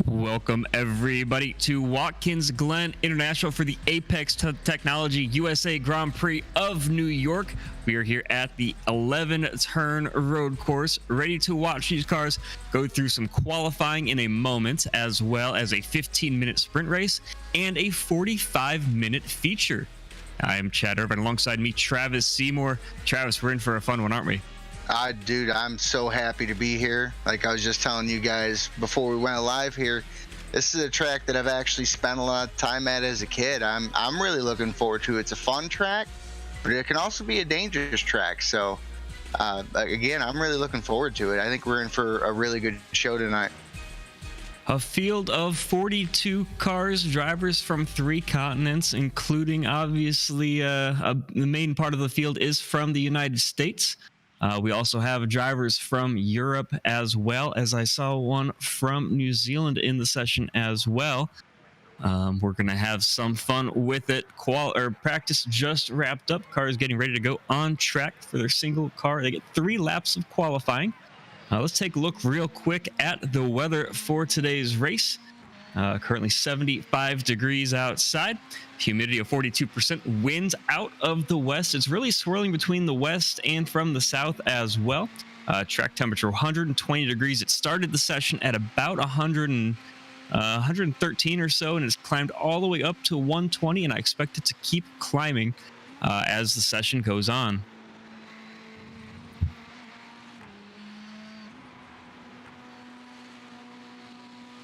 Welcome everybody to Watkins Glen International for the Apex Technology USA Grand Prix of New York. We are here at the 11-turn road course, ready to watch these cars go through some qualifying in a moment, as well as a 15-minute sprint race and a 45-minute feature. I am Chad Irvine, alongside me, Travis Seymour. Travis, we're in for a fun one, aren't we? Dude, I'm so happy to be here. Like I was just telling you guys before we went live here, this is a track that I've actually spent a lot of time at as a kid. I'm really looking forward to it. It's a fun track, but it can also be a dangerous track. So, again, I'm really looking forward to it. I think we're in for a really good show tonight. A field of 42 cars, drivers from 3 continents, including obviously the main part of the field is from the United States. We also have drivers from Europe, as well as I saw one from New Zealand in the session as well. We're going to have some fun with it. Practice just wrapped up. Cars getting ready to go on track for their single car. They get 3 laps of qualifying. Let's take a look real quick at the weather for today's race. Currently 75 degrees outside, humidity of 42%, winds out of the west. It's really swirling between the west and from the south as well. Track temperature 120 degrees. It started the session at about 113 or so, and it's climbed all the way up to 120, and I expect it to keep climbing as the session goes on.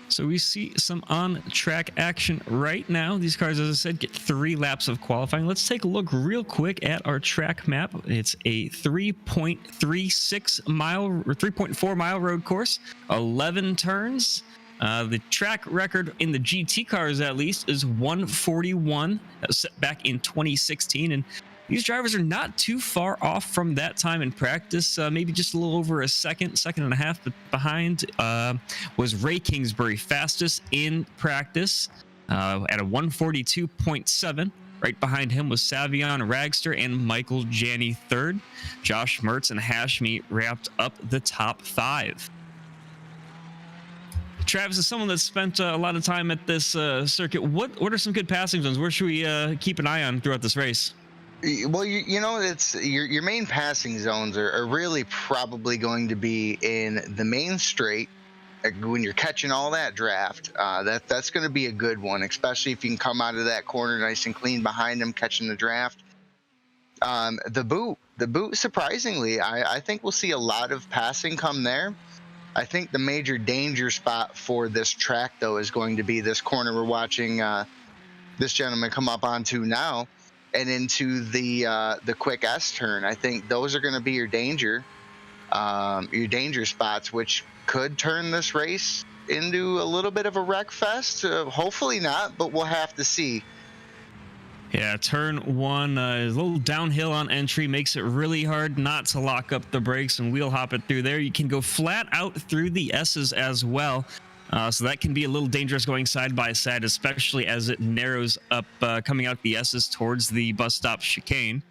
So we see some on-track action right now. These cars, as I said, get 3 laps of qualifying. Let's take a look real quick at our track map. It's a 3.36 mile or 3.4 mile road course, 11 turns. The track record in the GT cars, at least, is 141. That was set back in 2016, and these drivers are not too far off from that time in practice. Maybe just a little over a second and a half behind was Ray Kingsbury, fastest in practice at a 142.7. Right behind him was Savion Ragster and Michael Janney third. Josh Mertz and Hashmi wrapped up the top 5. Travis is someone that's spent a lot of time at this circuit. What are some good passing zones? Where should we keep an eye on throughout this race? Well, you know, it's your main passing zones are really probably going to be in the main straight when you're catching all that draft. That's going to be a good one, especially if you can come out of that corner nice and clean behind them catching the draft. The boot, surprisingly, I think we'll see a lot of passing come there. I think the major danger spot for this track, though, is going to be this corner we're watching this gentleman come up onto now, and into the quick S turn. I think those are going to be your danger spots, which could turn this race into a little bit of a wreck fest. Hopefully not, but we'll have to see. Yeah, turn 1 is a little downhill on entry, makes it really hard not to lock up the brakes and wheel hop it through there. You can go flat out through the S's as well. So that can be a little dangerous going side by side, especially as it narrows up coming out the S's towards the bus stop chicane.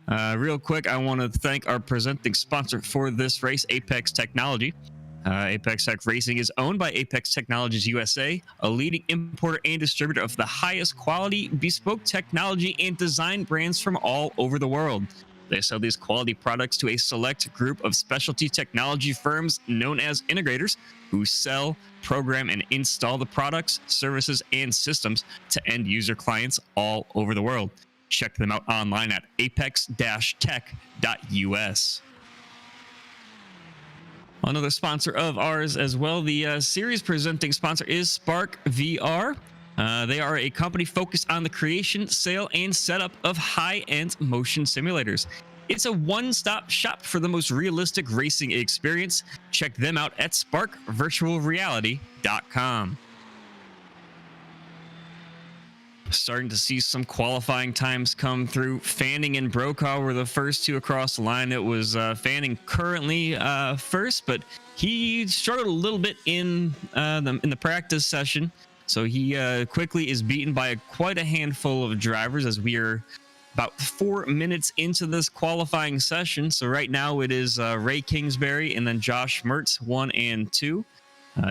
Real quick, I want to thank our presenting sponsor for this race, Apex Technology. Apex Tech Racing is owned by Apex Technologies USA, a leading importer and distributor of the highest quality, bespoke technology and design brands from all over the world. They sell these quality products to a select group of specialty technology firms known as integrators, who sell, program, and install the products, services, and systems to end user clients all over the world. Check them out online at apex-tech.us. Another sponsor of ours as well, the series presenting sponsor is Spark VR. They are a company focused on the creation, sale, and setup of high-end motion simulators. It's a one-stop shop for the most realistic racing experience. Check them out at sparkvirtualreality.com. Starting to see some qualifying times come through. Fanning and Brokaw were the first 2 across the line. It was Fanning currently first, but he struggled a little bit in the practice session. So he quickly is beaten by quite a handful of drivers as we are about 4 minutes into this qualifying session. So right now it is Ray Kingsbury and then Josh Mertz 1 and 2.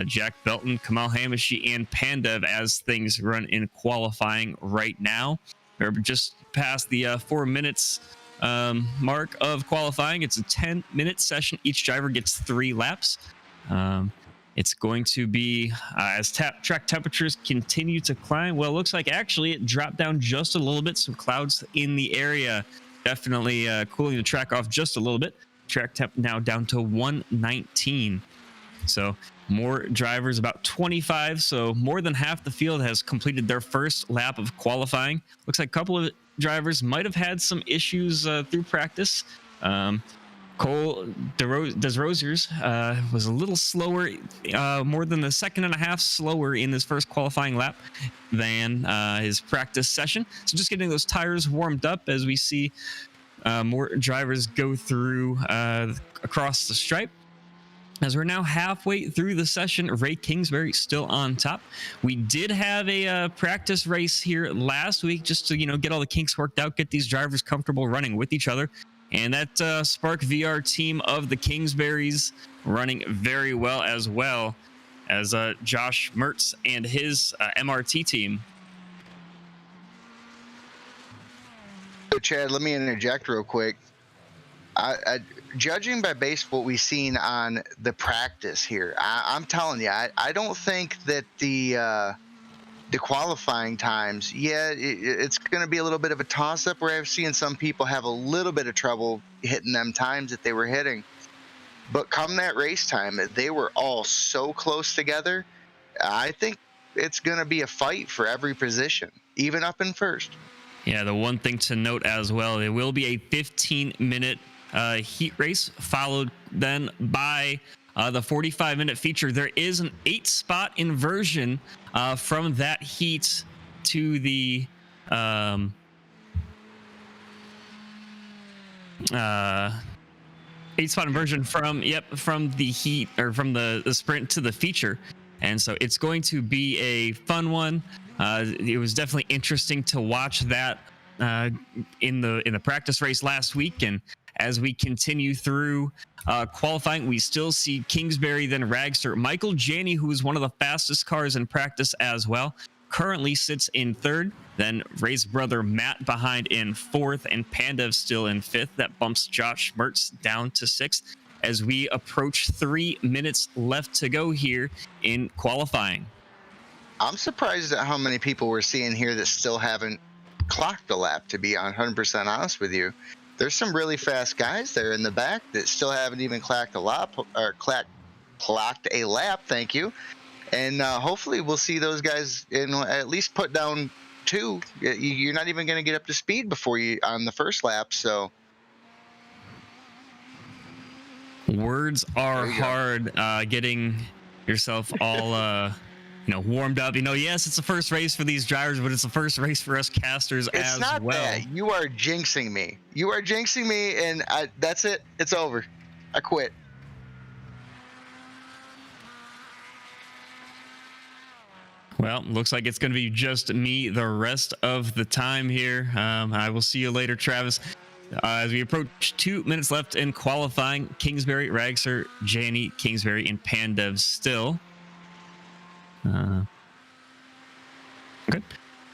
Jack Belton, Kamal Hamishi, and Pandev as things run in qualifying right now. We're just past the 4 minutes mark of qualifying. It's a 10-minute session. Each driver gets 3 laps. It's going to be as track temperatures continue to climb. Well, it looks like actually it dropped down just a little bit. Some clouds in the area, definitely cooling the track off just a little bit. Track temp now down to 119. So more drivers, about 25. So more than half the field has completed their first lap of qualifying. Looks like a couple of drivers might have had some issues through practice. Cole Desrosiers was a little slower, more than a second and a half slower in his first qualifying lap than his practice session. So just getting those tires warmed up as we see more drivers go through across the stripe. As we're now halfway through the session, Ray Kingsbury still on top. We did have a practice race here last week just to get all the kinks worked out, get these drivers comfortable running with each other. And that Spark VR team of the Kingsburys running very well as Josh Mertz and his MRT team. So Chad, let me interject real quick. Judging by base what we've seen on the practice here, I'm telling you, I don't think that the qualifying times, it's going to be a little bit of a toss-up where I've seen some people have a little bit of trouble hitting them times that they were hitting. But come that race time, they were all so close together. I think it's going to be a fight for every position, even up in first. Yeah, the one thing to note as well, it will be a 15-minute heat race, followed then by the 45-minute feature. There is an 8-spot inversion from that heat to the 8-spot inversion from the heat, or from the sprint to the feature. And so it's going to be a fun one. It was definitely interesting to watch that in the practice race last week. And as we continue through qualifying, we still see Kingsbury, then Ragster. Michael Janney, who is one of the fastest cars in practice as well, currently sits in 3rd. Then Ray's brother Matt behind in 4th, and Pandev still in 5th. That bumps Josh Mertz down to 6th as we approach 3 minutes left to go here in qualifying. I'm surprised at how many people we're seeing here that still haven't clocked a lap, to be 100% honest with you. There's some really fast guys there in the back that still haven't even clocked a lap, thank you. And hopefully we'll see those guys at least put down 2. You're not even going to get up to speed before you on the first lap, so words are hard. Getting yourself all warmed up. Yes, it's the first race for these drivers, but it's the first race for us casters as well. It's not that. You are jinxing me. And that's it. It's over. I quit. Well, looks like it's going to be just me the rest of the time here. I will see you later, Travis. As we approach 2 minutes left in qualifying, Kingsbury, Ragser, Janney, Kingsbury, and Pandev still. Okay.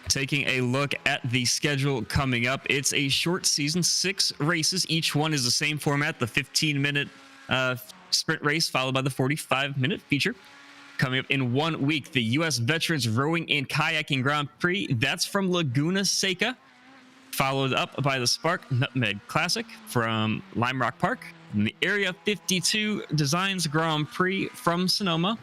Taking a look at the schedule coming up, it's a short season, 6 races. Each one is the same format, the 15-minute sprint race followed by the 45-minute feature. Coming up in 1 week, the U.S. Veterans Rowing and Kayaking Grand Prix. That's from Laguna Seca, followed up by the Spark Nutmeg Classic from Lime Rock Park. And the Area 52 Designs Grand Prix from Sonoma.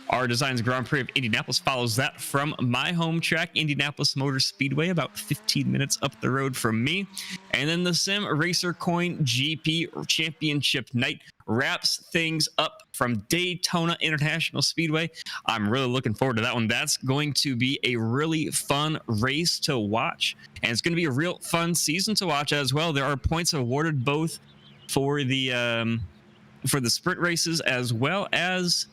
Our Designs Grand Prix of Indianapolis follows that from my home track, Indianapolis Motor Speedway, about 15 minutes up the road from me. And then the Sim Racer Coin GP Championship night wraps things up from Daytona International Speedway. I'm really looking forward to that one. That's going to be a really fun race to watch, and it's going to be a real fun season to watch as well. There are points awarded both for the sprint races as well as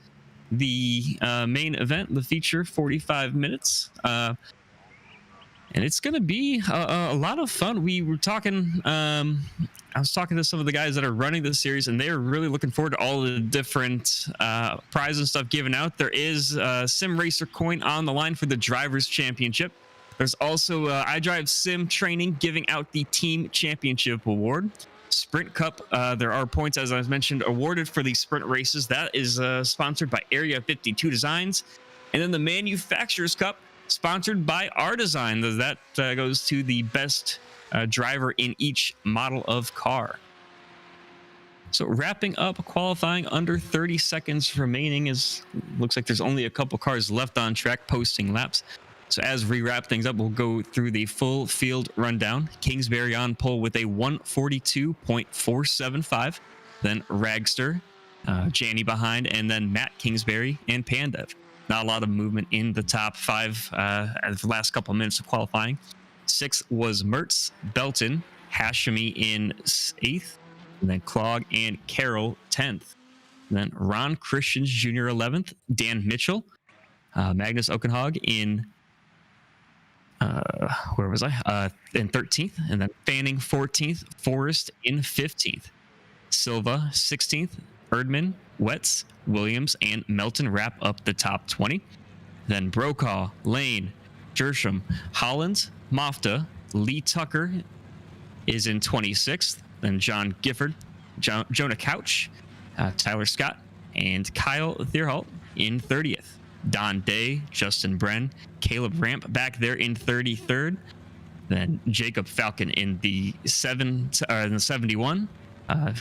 the main event, the feature, 45 minutes. And it's going to be a lot of fun. We were talking I was talking to some of the guys that are running this series, and they're really looking forward to all the different prizes and stuff given out. There is a Sim Racer coin on the line for the Drivers' Championship. There's also iDrive Sim Training giving out the Team Championship Award. Sprint Cup, there are points, as I mentioned, awarded for the sprint races. That is sponsored by Area 52 Designs. And then the Manufacturers Cup, sponsored by our design. That goes to the best driver in each model of car. So wrapping up qualifying, under 30 seconds remaining. Looks like there's only a couple cars left on track posting laps. So as we wrap things up, we'll go through the full field rundown. Kingsbury on pole with a 142.475. Then Ragster, Janny behind, and then Matt Kingsbury and Pandev. Not a lot of movement in the top 5 the last couple of minutes of qualifying. 6th was Mertz, Belton, Hashimi in 8th, and then Clog and Carroll 10th. And then Ron Christians Jr. 11th, Dan Mitchell, Magnus Okenhog in where was I? In 13th, and then Fanning 14th, Forrest in 15th, Silva 16th, Erdman, Wetz, Williams, and Melton wrap up the top 20. Then Brokaw, Lane, Jersham, Hollins, Mofta, Lee Tucker is in 26th. Then John Gifford, Jonah Couch, Tyler Scott, and Kyle Thierholt in 30th. Don Day, Justin Bren, Caleb Ramp back there in 33rd. Then Jacob Falcon in the 71,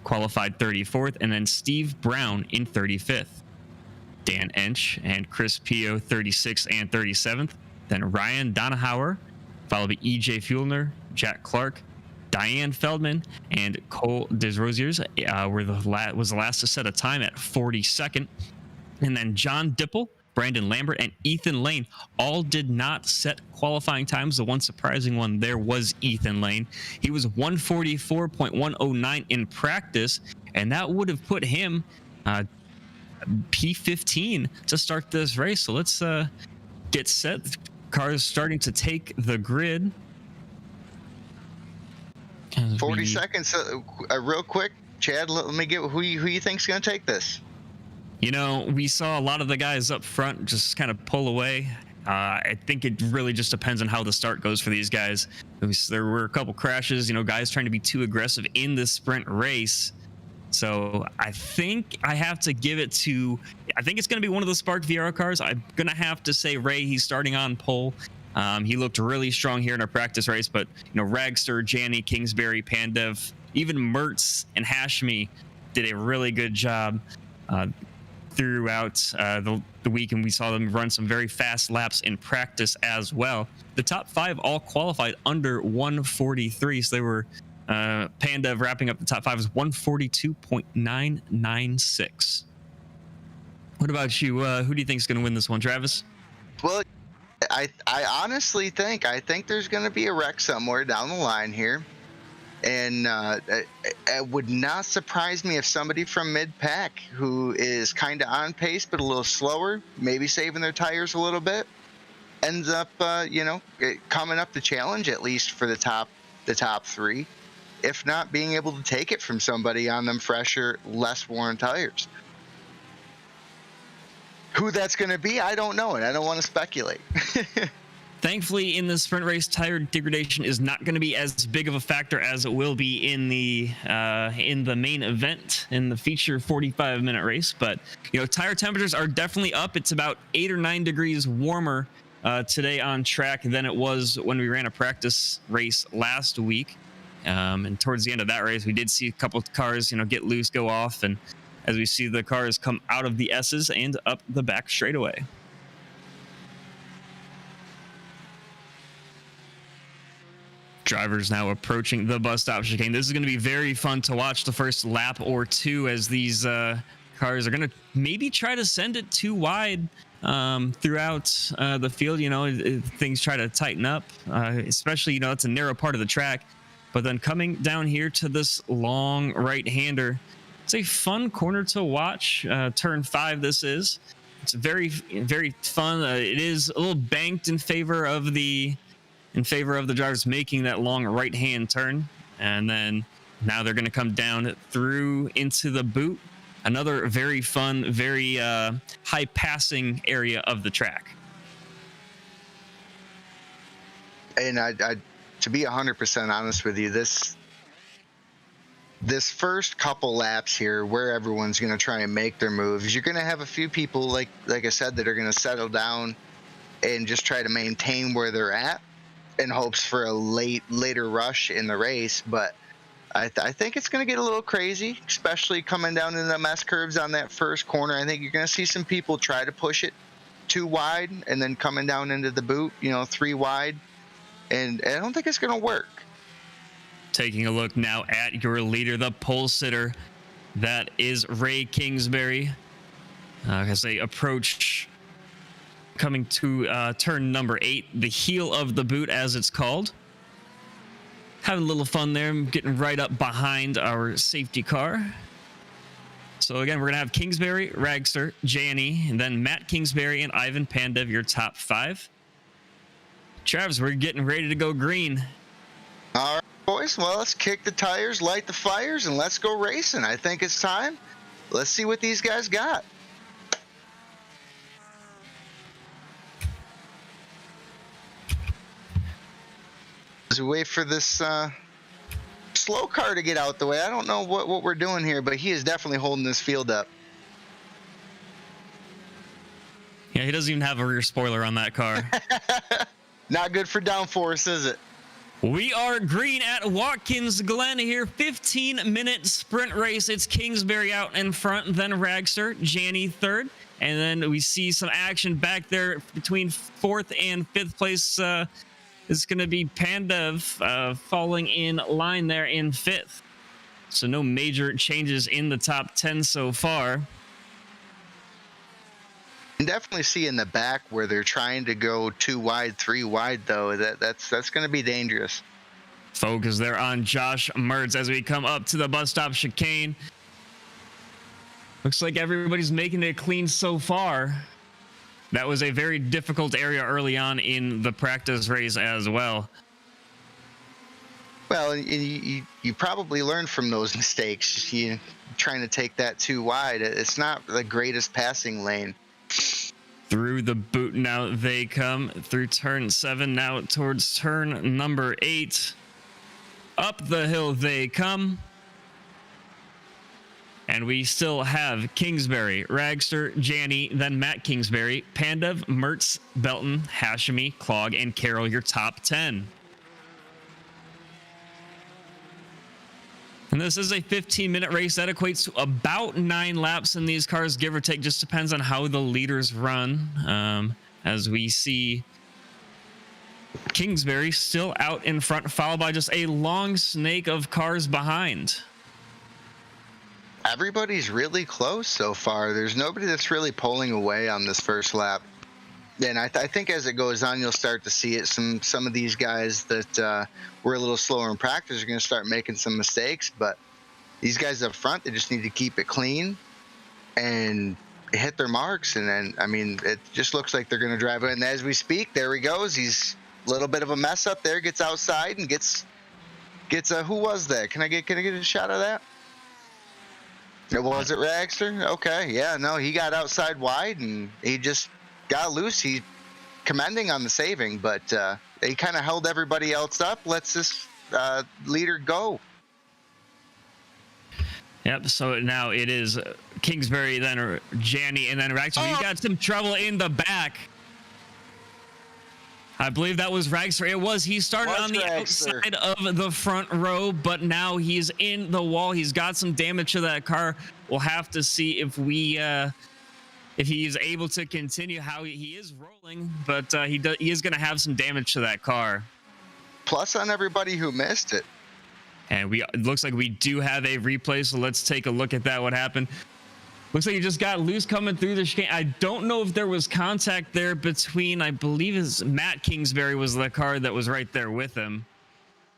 qualified 34th, and then Steve Brown in 35th. Dan Ench and Chris Pio 36th and 37th. Then Ryan Donahauer, followed by EJ Fuellner, Jack Clark, Diane Feldman, and Cole Desrosiers was the last to set a time at 42nd. And then John Dipple, Brandon Lambert, and Ethan Lane all did not set qualifying times. The one surprising one there was Ethan Lane. He was 144.109 in practice, and that would have put him P15 to start this race. So let's get set. The cars starting to take the grid. 40 seconds. Real quick, Chad, let me get who you think's going to take this. You know, we saw a lot of the guys up front just kind of pull away. I think it really just depends on how the start goes for these guys. There were a couple crashes, guys trying to be too aggressive in the sprint race. So I think I have to give it to, I think it's going to be one of the Spark VR cars. I'm going to have to say Ray, he's starting on pole. He looked really strong here in our practice race, but, Ragster, Janny, Kingsbury, Pandev, even Mertz and Hashmi did a really good job throughout the week, and we saw them run some very fast laps in practice as well. The top 5 all qualified under 143, so they were Pandev wrapping up the top 5 was 142.996. What about you? Who do you think is going to win this one, Travis? Well, I honestly think there's going to be a wreck somewhere down the line here. And it would not surprise me if somebody from mid-pack who is kind of on pace but a little slower, maybe saving their tires a little bit, ends up, coming up the challenge at least for the top 3, if not being able to take it from somebody on them fresher, less worn tires. Who that's going to be, I don't know, and I don't want to speculate. Thankfully, in the sprint race, tire degradation is not going to be as big of a factor as it will be in the main event, in the feature 45-minute race. But tire temperatures are definitely up. It's about 8 or 9 degrees warmer today on track than it was when we ran a practice race last week. And towards the end of that race, we did see a couple of cars, get loose, go off, and as we see the cars come out of the S's and up the back straightaway. Drivers now approaching the bus stop chicane. This is going to be very fun to watch the first lap or two as these cars are going to maybe try to send it too wide throughout the field. Things try to tighten up, especially, it's a narrow part of the track. But then coming down here to this long right-hander, it's a fun corner to watch. Turn 5 this is. It's very, very fun. It is a little banked in favor of the drivers making that long right-hand turn. And then Now they're going to come down through into the boot. Another very fun, very high passing area of the track. And I to be 100% honest with you, this first couple laps here, where everyone's going to try and make their moves, you're going to have a few people, like I said, that are going to settle down and just try to maintain where they're at in hopes for a later rush in the race. But I think it's going to get a little crazy, especially coming down into the mess curves on that first corner. I think you're going to see some people try to push it too wide and then coming down into the boot, 3 wide. And I don't think it's going to work. Taking a look now at your leader, the pole sitter. That is Ray Kingsbury. As they approach, coming to turn number 8, the heel of the boot, as it's called. Having a little fun there, getting right up behind our safety car. So again, we're going to have Kingsbury, Ragster, Janny, and then Matt Kingsbury and Ivan Pandev, your top 5. Travis, we're getting ready to go green. All right, boys. Well, let's kick the tires, light the fires, and let's go racing. I think it's time. Let's see what these guys got. As we wait for this slow car to get out the way, I don't know what we're doing here, but he is definitely holding this field up. Yeah, he doesn't even have a rear spoiler on that car. Not good for downforce, is it? We are green at Watkins Glen here. 15-minute sprint race. It's Kingsbury out in front, then Ragster, Janny third. And then we see some action back there between 4th and 5th place. It's going to be Pandev falling in line there in 5th. So no major changes in the top 10 so far. You can definitely see in the back where they're trying to go 2 wide, 3 wide, though. That's going to be dangerous. Focus there on Josh Mertz as we come up to the bus stop chicane. Looks like everybody's making it clean so far. That was a very difficult area early on in the practice race as well. Well, you probably learned from those mistakes. You trying to take that 2 wide. It's not the greatest passing lane. Through the boot now they come through turn 7, now towards turn number 8. Up the hill they come. And we still have Kingsbury, Ragster, Janny, then Matt Kingsbury, Pandev, Mertz, Belton, Hashimi, Clog, and Carroll, your top 10. And this is a 15-minute race. That equates to about 9 laps in these cars, give or take. Just depends on how the leaders run. As we see Kingsbury still out in front, followed by just a long snake of cars behind. Everybody's really close so far. There's nobody that's really pulling away on this first lap. And I think as it goes on, you'll start to see it. Some of these guys that were a little slower in practice are going to start making some mistakes. But these guys up front, they just need to keep it clean and hit their marks. And then, I mean, it just looks like they're going to drive it. And as we speak, there he goes. He's a little bit of a mess up there. Gets outside and gets a. Who was that? Can I get a shot of that? Was it Ragster? Okay, yeah, no, he got outside wide and he just got loose. He commending on the saving, but he kind of held everybody else up. Lets this leader go. Yep, so now it is Kingsbury, then Janny, and then Ragster. You got some trouble in the back. I believe that was Ragster. It was. He started on the outside of the front row, but now he's in the wall. He's got some damage to that car. We'll have to see if he's able to continue how he is rolling, but he is going to have some damage to that car. Plus on everybody who missed it. And it looks like we do have a replay, so let's take a look at that. What happened? Looks like he just got loose coming through the chicane. I don't know if there was contact there between, I believe it's Matt Kingsbury was the car that was right there with him.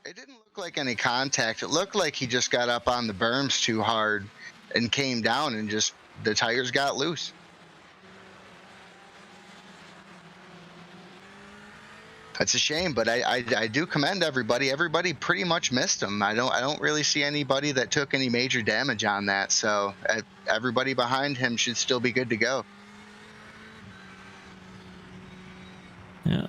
It didn't look like any contact. It looked like he just got up on the berms too hard and came down and just the tires got loose. It's a shame, but I do commend everybody. Everybody pretty much missed him. I don't really see anybody that took any major damage on that. So everybody behind him should still be good to go. Yeah.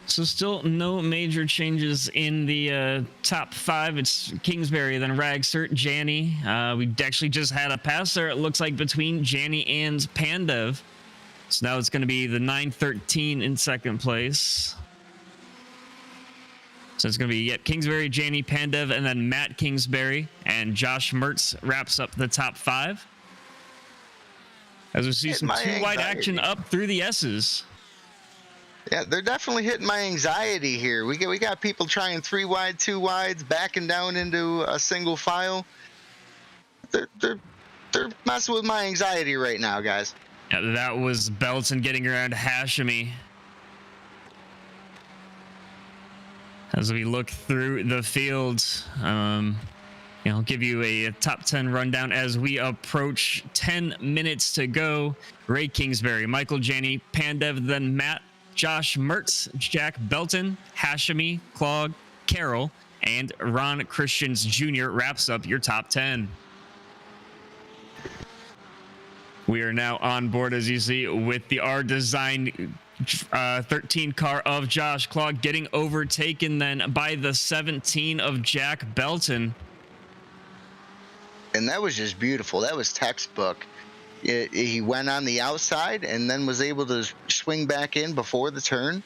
So still no major changes in the top 5. It's Kingsbury, then Ragsert, Janny. We actually just had a pass there, it looks like, between Janny and Pandev. So now it's going to be the 913 in second place. So it's going to be, yep, Kingsbury, Janny, Pandev, and then Matt Kingsbury. And Josh Mertz wraps up the top 5. As we see some two-wide action up through the S's. Yeah, they're definitely hitting my anxiety here. We got people trying 3 wide, 2 wides, backing down into a single file. They're messing with my anxiety right now, guys. Yeah, that was Belton getting around Hashemi. As we look through the field, I'll give you a top 10 rundown as we approach 10 minutes to go. Ray Kingsbury, Michael Janny, Pandev, then Matt, Josh Mertz, Jack Belton, Hashemi, Clog, Carroll, and Ron Christians Jr. wraps up your top 10. We are now on board, as you see, with the R Design 13 car of Josh Clog getting overtaken then by the 17 of Jack Belton. And that was just beautiful. That was textbook. He went on the outside and then was able to swing back in before the turn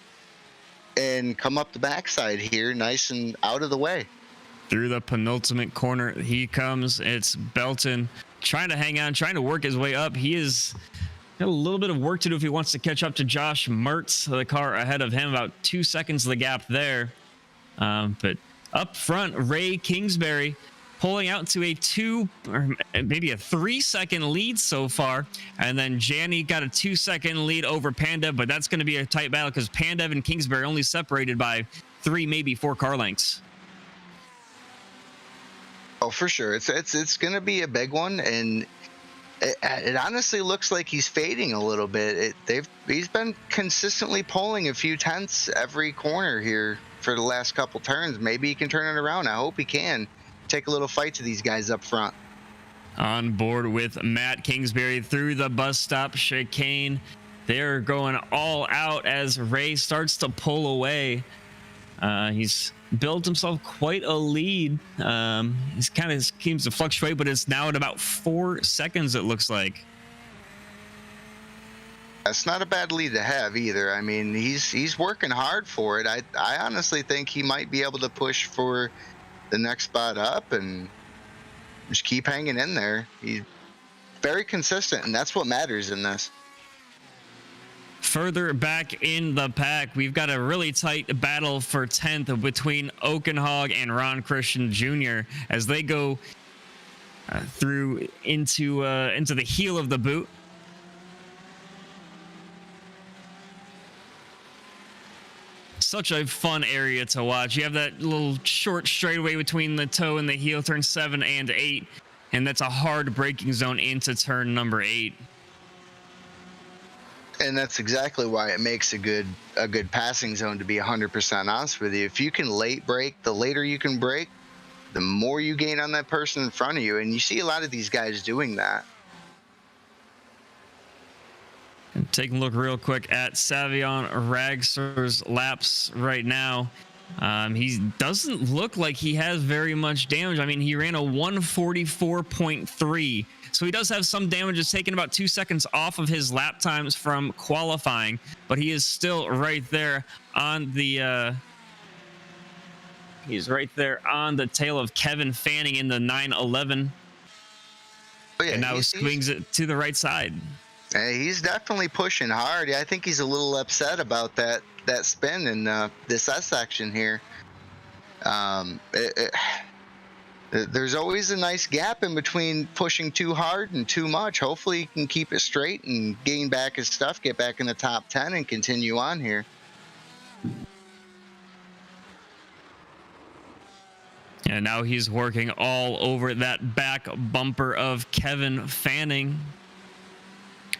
and come up the backside here nice and out of the way. Through the penultimate corner he comes. It's Belton trying to hang on, trying to work his way up. He is got a little bit of work to do if he wants to catch up to Josh Mertz, the car ahead of him, about 2 seconds of the gap there. But up front, Ray Kingsbury pulling out to a 2 or maybe a 3 second lead so far. And then Janny got a 2 second lead over Pandev, but that's going to be a tight battle because Pandev and Kingsbury only separated by 3, maybe 4 car lengths. Oh, for sure. It's going to be a big one. And it honestly looks like he's fading a little bit. He's been consistently pulling a few tenths every corner here for the last couple turns. Maybe he can turn it around. I hope he can. Take a little fight to these guys up front. On board with Matt Kingsbury through the bus stop chicane. They're going all out as Ray starts to pull away. He's built himself quite a lead. He's kind of seems to fluctuate, but it's now at about 4 seconds, it looks like. That's not a bad lead to have either. I mean, he's working hard for it. I honestly think he might be able to push for the next spot up and just keep hanging in there. He's very consistent, and that's what matters in this. Further back in the pack, we've got a really tight battle for 10th between Oakenhog and Ron Christian Jr. as they go through into the heel of the boot. Such a fun area to watch. You have that little short straightaway between the toe and the heel, turn 7 and 8, and that's a hard braking zone into turn number 8. And that's exactly why it makes a good passing zone, to be 100% honest with you. If you can late brake, the later you can brake, the more you gain on that person in front of you. And you see a lot of these guys doing that. And taking a look real quick at Savion Ragser's laps right now. He doesn't look like he has very much damage. I mean, he ran a 144.3. So he does have some damage. It's taken about 2 seconds off of his lap times from qualifying, but he is still right there on the he's right there on the tail of Kevin Fanning in the 911. Oh, yeah, and now swings it to the right side. He's definitely pushing hard. I think he's a little upset about that spin in this S section here. There's always a nice gap in between pushing too hard and too much. Hopefully he can keep it straight and gain back his stuff, get back in the top 10 and continue on here. And now he's working all over that back bumper of Kevin Fanning.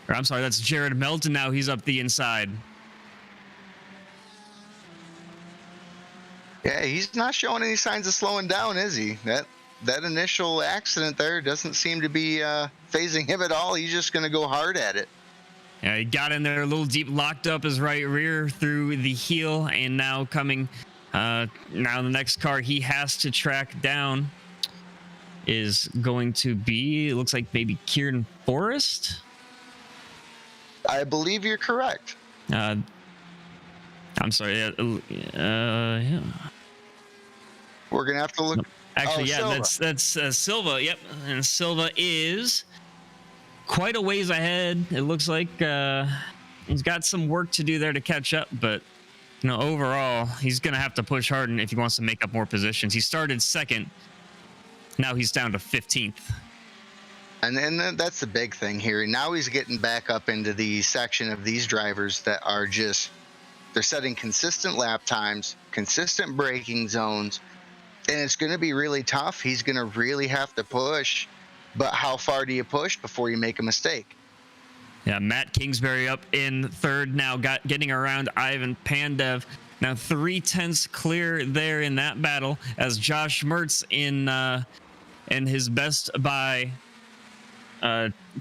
Or I'm sorry, that's Jared Melton now. He's up the inside. Yeah, he's not showing any signs of slowing down, is he? That initial accident there doesn't seem to be phasing him at all. He's just going to go hard at it. Yeah, he got in there a little deep, locked up his right rear through the heel, and now coming. Now the next car he has to track down is going to be, it looks like maybe Kieran Forrest. I believe you're correct. I'm sorry. Yeah. We're gonna have to look. Actually, yeah, Silva. that's Silva. Yep, and Silva is quite a ways ahead. It looks like he's got some work to do there to catch up, but overall, he's gonna have to push hard if he wants to make up more positions. He started second. Now he's down to 15th. And then that's the big thing here. Now he's getting back up into the section of these drivers that are just, they're setting consistent lap times, consistent braking zones, and it's going to be really tough. He's going to really have to push, but how far do you push before you make a mistake? Yeah, Matt Kingsbury up in third now, getting around Ivan Pandev. Now 3/10 clear there in that battle as Josh Mertz in his Best Buy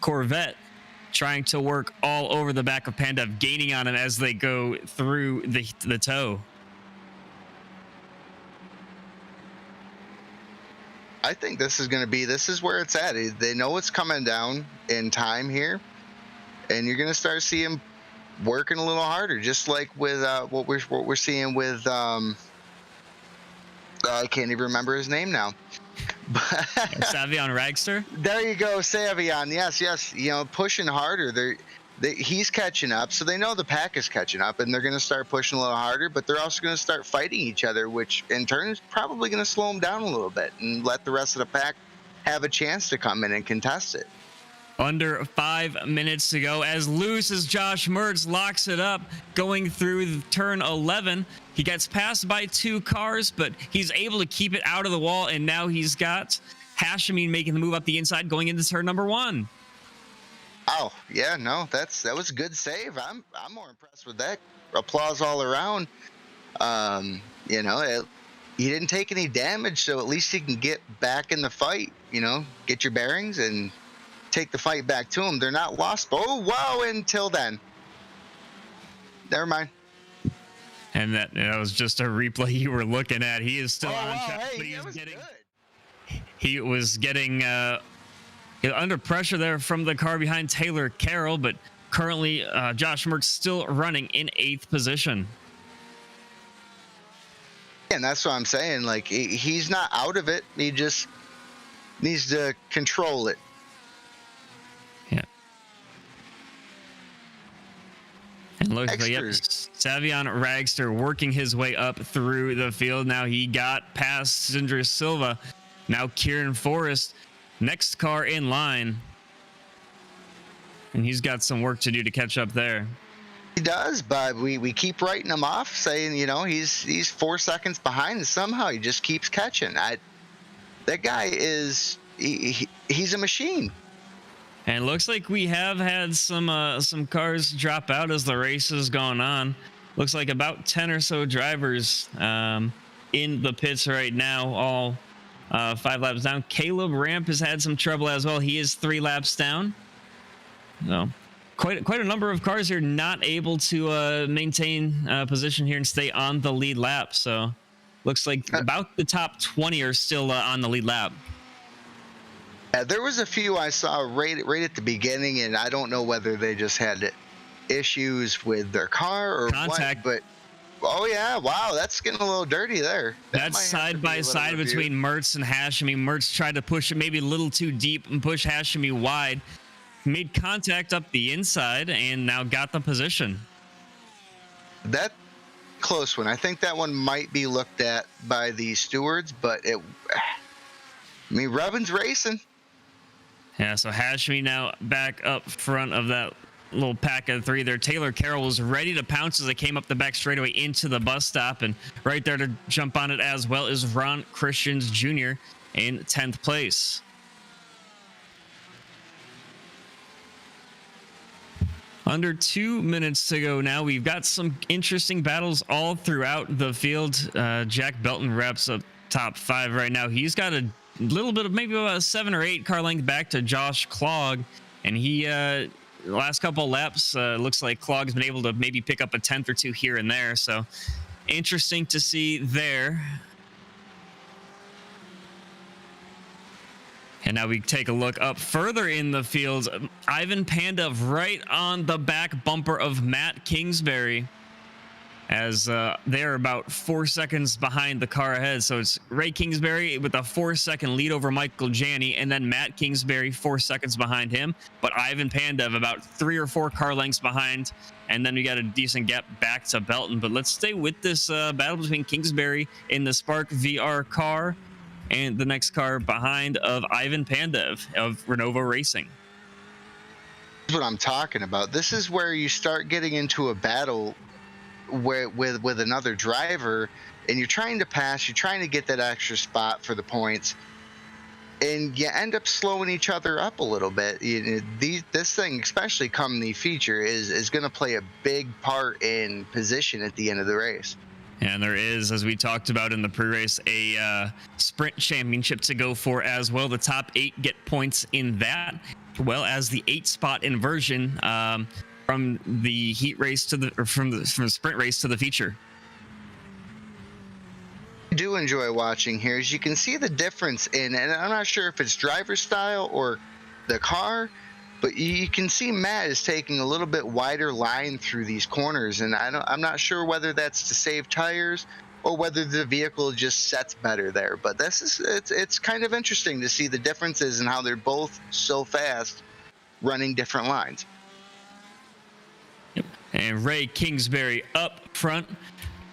Corvette trying to work all over the back of Pandev, gaining on him as they go through the toe. I think this is where it's at. They know it's coming down in time here, and you're going to start seeing him working a little harder, just like with what we're seeing with I can't even remember his name now. Savion Ragster. There you go, Savion. Yes. Pushing harder. He's catching up, so they know the pack is catching up, and they're going to start pushing a little harder. But they're also going to start fighting each other, which in turn is probably going to slow them down a little bit and let the rest of the pack have a chance to come in and contest it. Under 5 minutes to go, as loose as Josh Mertz locks it up, going through turn 11. He gets passed by 2 cars, but he's able to keep it out of the wall, and now he's got Hashimi making the move up the inside, going into turn number 1. Oh yeah, no, that was a good save. I'm more impressed with that. Applause all around. He didn't take any damage, so at least he can get back in the fight. Get your bearings and take the fight back to him. They're not lost. Oh wow! Until then, never mind. And that was just a replay you were looking at. He is still on track, Hey, but he was getting under pressure there from the car behind Taylor Carroll, but currently Josh Mertz still running in 8th position. And that's what I'm saying. Like, he's not out of it. He just needs to control it. Yeah. And look, Savion Ragster working his way up through the field. Now he got past Cindra Silva. Now Kieran Forrest, next car in line. And he's got some work to do to catch up there. He does, but we keep writing him off, saying, he's 4 seconds behind, and somehow he just keeps catching. That guy is, he's a machine. And it looks like we have had some cars drop out as the race has gone on. Looks like about 10 or so drivers in the pits right now, all 5 laps down. Caleb Ramp has had some trouble as well. He is 3 laps down. So quite a number of cars here not able to maintain position here and stay on the lead lap. So looks like about the top 20 are still on the lead lap. There was a few I saw right at the beginning, and I don't know whether they just had issues with their car or contact. What, but oh yeah, wow, that's getting a little dirty there. That's side by side between Mertz and Hashimi. Mertz tried to push it maybe a little too deep and push Hashimi wide. Made contact up the inside and now got the position. That close one. I think that one might be looked at by the stewards, but Robin's racing. Yeah, so Hashimi now back up front of that little pack of 3 there. Taylor Carroll was ready to pounce as they came up the back straightaway into the bus stop, and right there to jump on it as well is Ron Christians Jr. in 10th place. Under 2 minutes to go now. We've got some interesting battles all throughout the field. Jack Belton wraps up top 5 right now. He's got a little bit of maybe about a 7 or 8 car length back to Josh Clogg. And he, last couple laps, looks like Clogg's been able to maybe pick up a 10th or 2 here and there. So interesting to see there. And now we take a look up further in the field. Ivan Pandev right on the back bumper of Matt Kingsbury, as they're about 4 seconds behind the car ahead. So it's Ray Kingsbury with a 4-second lead over Michael Janney, and then Matt Kingsbury 4 seconds behind him. But Ivan Pandev about 3 or 4 car lengths behind. And then we got a decent gap back to Belton. But let's stay with this battle between Kingsbury in the Spark VR car and the next car behind of Ivan Pandev of Renovo Racing. That's what I'm talking about. This is where you start getting into a battle with another driver, and you're trying to pass, you're trying to get that extra spot for the points, and you end up slowing each other up a little bit. This thing, especially come the feature, is going to play a big part in position at the end of the race. And there is, as we talked about in the pre-race, a sprint championship to go for as well. The top 8 get points in that, as well as the 8 spot inversion from the heat race to the, or from the sprint race to the feature. I do enjoy watching here, as you can see the difference in, and I'm not sure if it's driver style or the car, but you can see Matt is taking a little bit wider line through these corners, and I'm not sure whether that's to save tires or whether the vehicle just sets better there. But it's kind of interesting to see the differences in how they're both so fast running different lines. Yep. And Ray Kingsbury up front,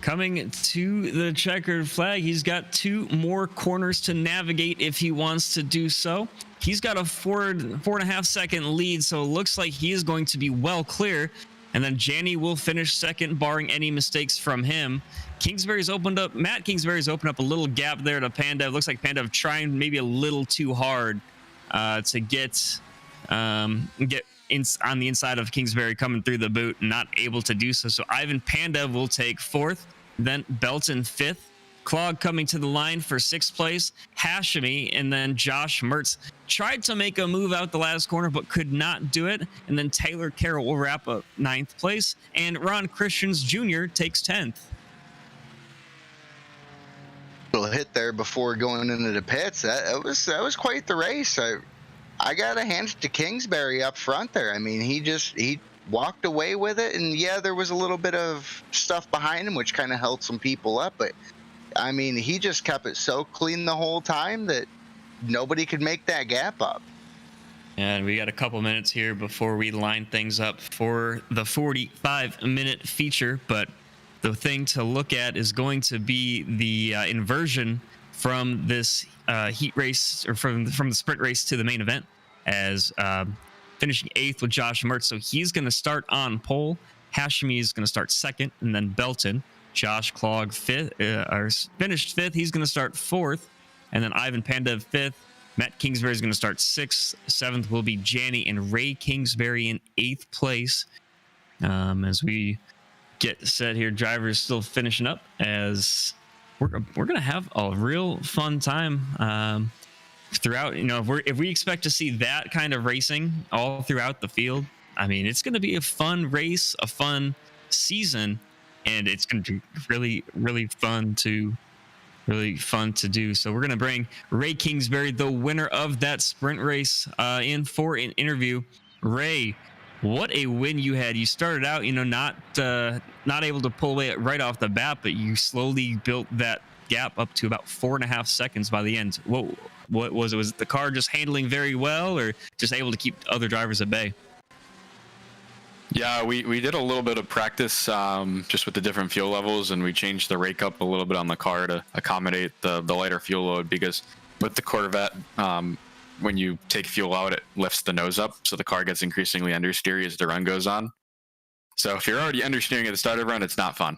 coming to the checkered flag. He's got 2 more corners to navigate if he wants to do so. He's got a 4.5 second lead, so it looks like he is going to be well clear. And then Janney will finish second, barring any mistakes from him. Matt Kingsbury's opened up a little gap there to Pandev. Looks like Pandev trying maybe a little too hard to get on the inside of Kingsbury coming through the boot, not able to do so. So Ivan Pandev will take 4th, then Belton 5th. Clogg coming to the line for 6th place. Hashimi and then Josh Mertz tried to make a move out the last corner, but could not do it. And then Taylor Carroll will wrap up 9th place. And Ron Christians Jr. takes 10th. Little hit there before going into the pits. That was quite the race. I got to hand it to Kingsbury up front there. I mean, he walked away with it, and yeah, there was a little bit of stuff behind him which kind of held some people up, but I mean, he just kept it so clean the whole time that nobody could make that gap up. And we got a couple minutes here before we line things up for the 45-minute feature. But the thing to look at is going to be the inversion from this heat race, or from the sprint race to the main event, as finishing 8th with Josh Mertz. So he's going to start on pole. Hashimi is going to start 2nd, and then Belton. Josh Clogg finished 5th. He's going to start 4th. And then Ivan Pandev 5th. Matt Kingsbury is going to start 6th. 7th will be Janney and Ray Kingsbury in 8th place. As we get set here, drivers still finishing up, as we're going to have a real fun time throughout. You know, if we expect to see that kind of racing all throughout the field, I mean, it's going to be a fun race, a fun season. And it's going to be really, really fun to do. So we're going to bring Ray Kingsbury, the winner of that sprint race, in for an interview. Ray, what a win you had. You started out, not able to pull away right off the bat, but you slowly built that gap up to about 4.5 seconds by the end. What was it? Was it the car just handling very well, or just able to keep other drivers at bay? Yeah, we did a little bit of practice just with the different fuel levels, and we changed the rake up a little bit on the car to accommodate the lighter fuel load, because with the Corvette, when you take fuel out, it lifts the nose up, so the car gets increasingly understeery as the run goes on. So if you're already understeering at the start of the run, it's not fun.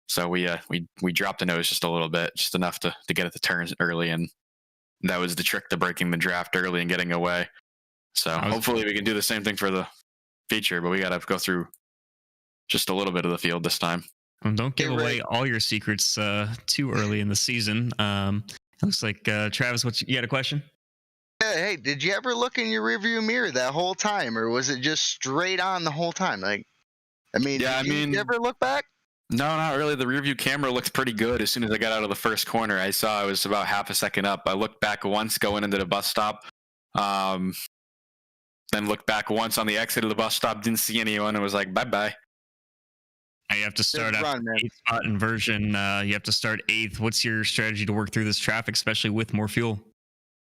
So we dropped the nose just a little bit, just enough to get at the turns early, and that was the trick to breaking the draft early and getting away. So hopefully we can do the same thing for the feature, but we got to go through just a little bit of the field this time. Don't give away all your secrets too early in the season. Looks like Travis, you had a question? Hey, did you ever look in your rearview mirror that whole time, or was it just straight on the whole time? Like, I mean, did you ever look back? No, not really. The rearview camera looked pretty good as soon as I got out of the first corner. I saw I was about half a second up. I looked back once going into the bus stop. Then looked back once on the exit of the bus stop, didn't see anyone, and was like, bye-bye. You have to start at 8th spot inversion. You have to start 8th. What's your strategy to work through this traffic, especially with more fuel?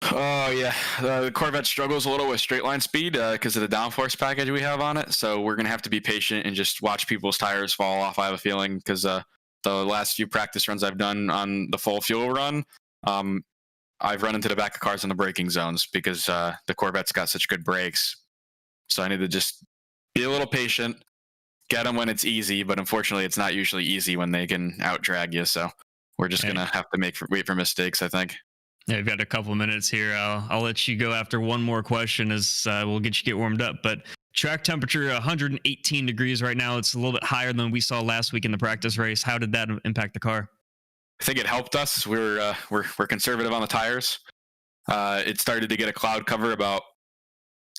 Oh, yeah. The Corvette struggles a little with straight line speed because of the downforce package we have on it. So we're going to have to be patient and just watch people's tires fall off, I have a feeling, because the last few practice runs I've done on the full fuel run, I've run into the back of cars in the braking zones because the Corvette's got such good brakes. So I need to just be a little patient, get them when it's easy, but unfortunately it's not usually easy when they can out-drag you. So we're just going to have to wait for mistakes, I think. Yeah, we've got a couple of minutes here. I'll let you go after one more question as we'll get warmed up. But track temperature 118 degrees right now. It's a little bit higher than we saw last week in the practice race. How did that impact the car? I think it helped us. We're conservative on the tires. It started to get a cloud cover about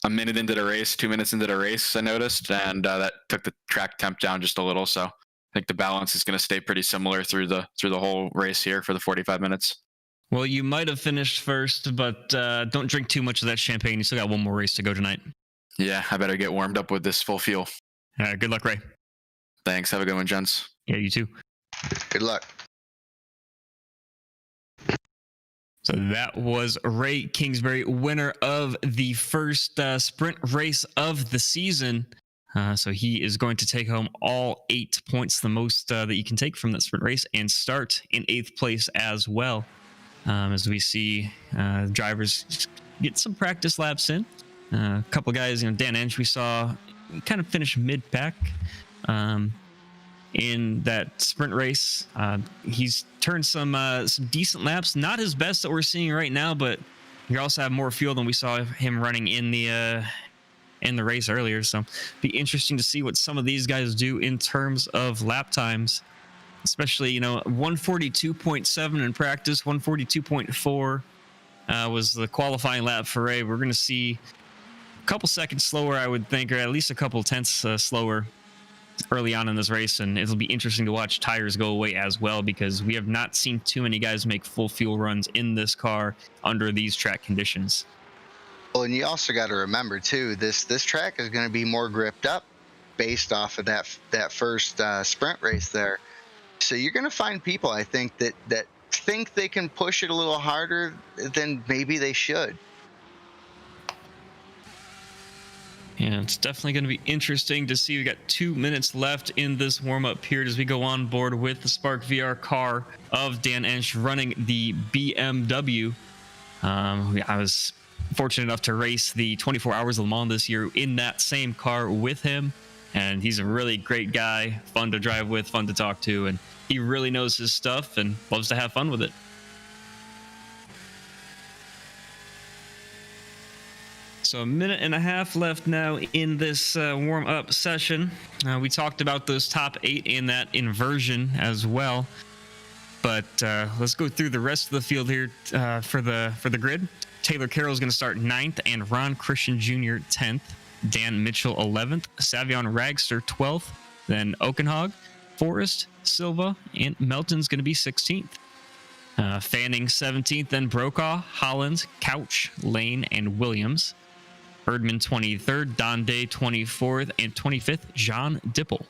a minute into the race, 2 minutes into the race, I noticed, and that took the track temp down just a little. So I think the balance is going to stay pretty similar through the whole race here for the 45 minutes. Well, you might have finished first, but don't drink too much of that champagne. You still got one more race to go tonight. Yeah, I better get warmed up with this full fuel. Good luck, Ray. Thanks. Have a good one, gents. Yeah, you too. Good luck. So that was Ray Kingsbury, winner of the first sprint race of the season. So he is going to take home all 8 points, the most that you can take from that sprint race, and start in 8th place as well. As we see drivers get some practice laps in. A couple guys, Dan Ench, we saw kind of finish mid-pack in that sprint race. He's turned some decent laps. Not his best that we're seeing right now, but you also have more fuel than we saw him running in the race earlier. So be interesting to see what some of these guys do in terms of lap times. Especially, 142.7 in practice, 142.4 was the qualifying lap for Ray. We're going to see a couple seconds slower, I would think, or at least a couple tenths slower early on in this race. And it'll be interesting to watch tires go away as well, because we have not seen too many guys make full fuel runs in this car under these track conditions. Well, and you also got to remember, too, this track is going to be more gripped up based off of that first sprint race there. So you're going to find people, I think, that think they can push it a little harder than maybe they should. Yeah, it's definitely going to be interesting to see. We got 2 minutes left in this warm-up period as we go on board with the Spark VR car of Dan Ench running the BMW. I was fortunate enough to race the 24 Hours of Le Mans this year in that same car with him. And he's a really great guy, fun to drive with, fun to talk to, and he really knows his stuff and loves to have fun with it. So a minute and a half left now in this warm-up session. We talked about those top 8 in that inversion as well. But let's go through the rest of the field here for the grid. Taylor Carroll is going to start 9th, and Ron Christian Jr. 10th. Dan Mitchell 11th, Savion Ragster 12th, then Okenhog, Forrest, Silva, and Melton's going to be 16th. Fanning 17th, then Brokaw, Hollins, Couch, Lane, and Williams. Erdman 23rd, Don Day 24th, and 25th, John Dipple.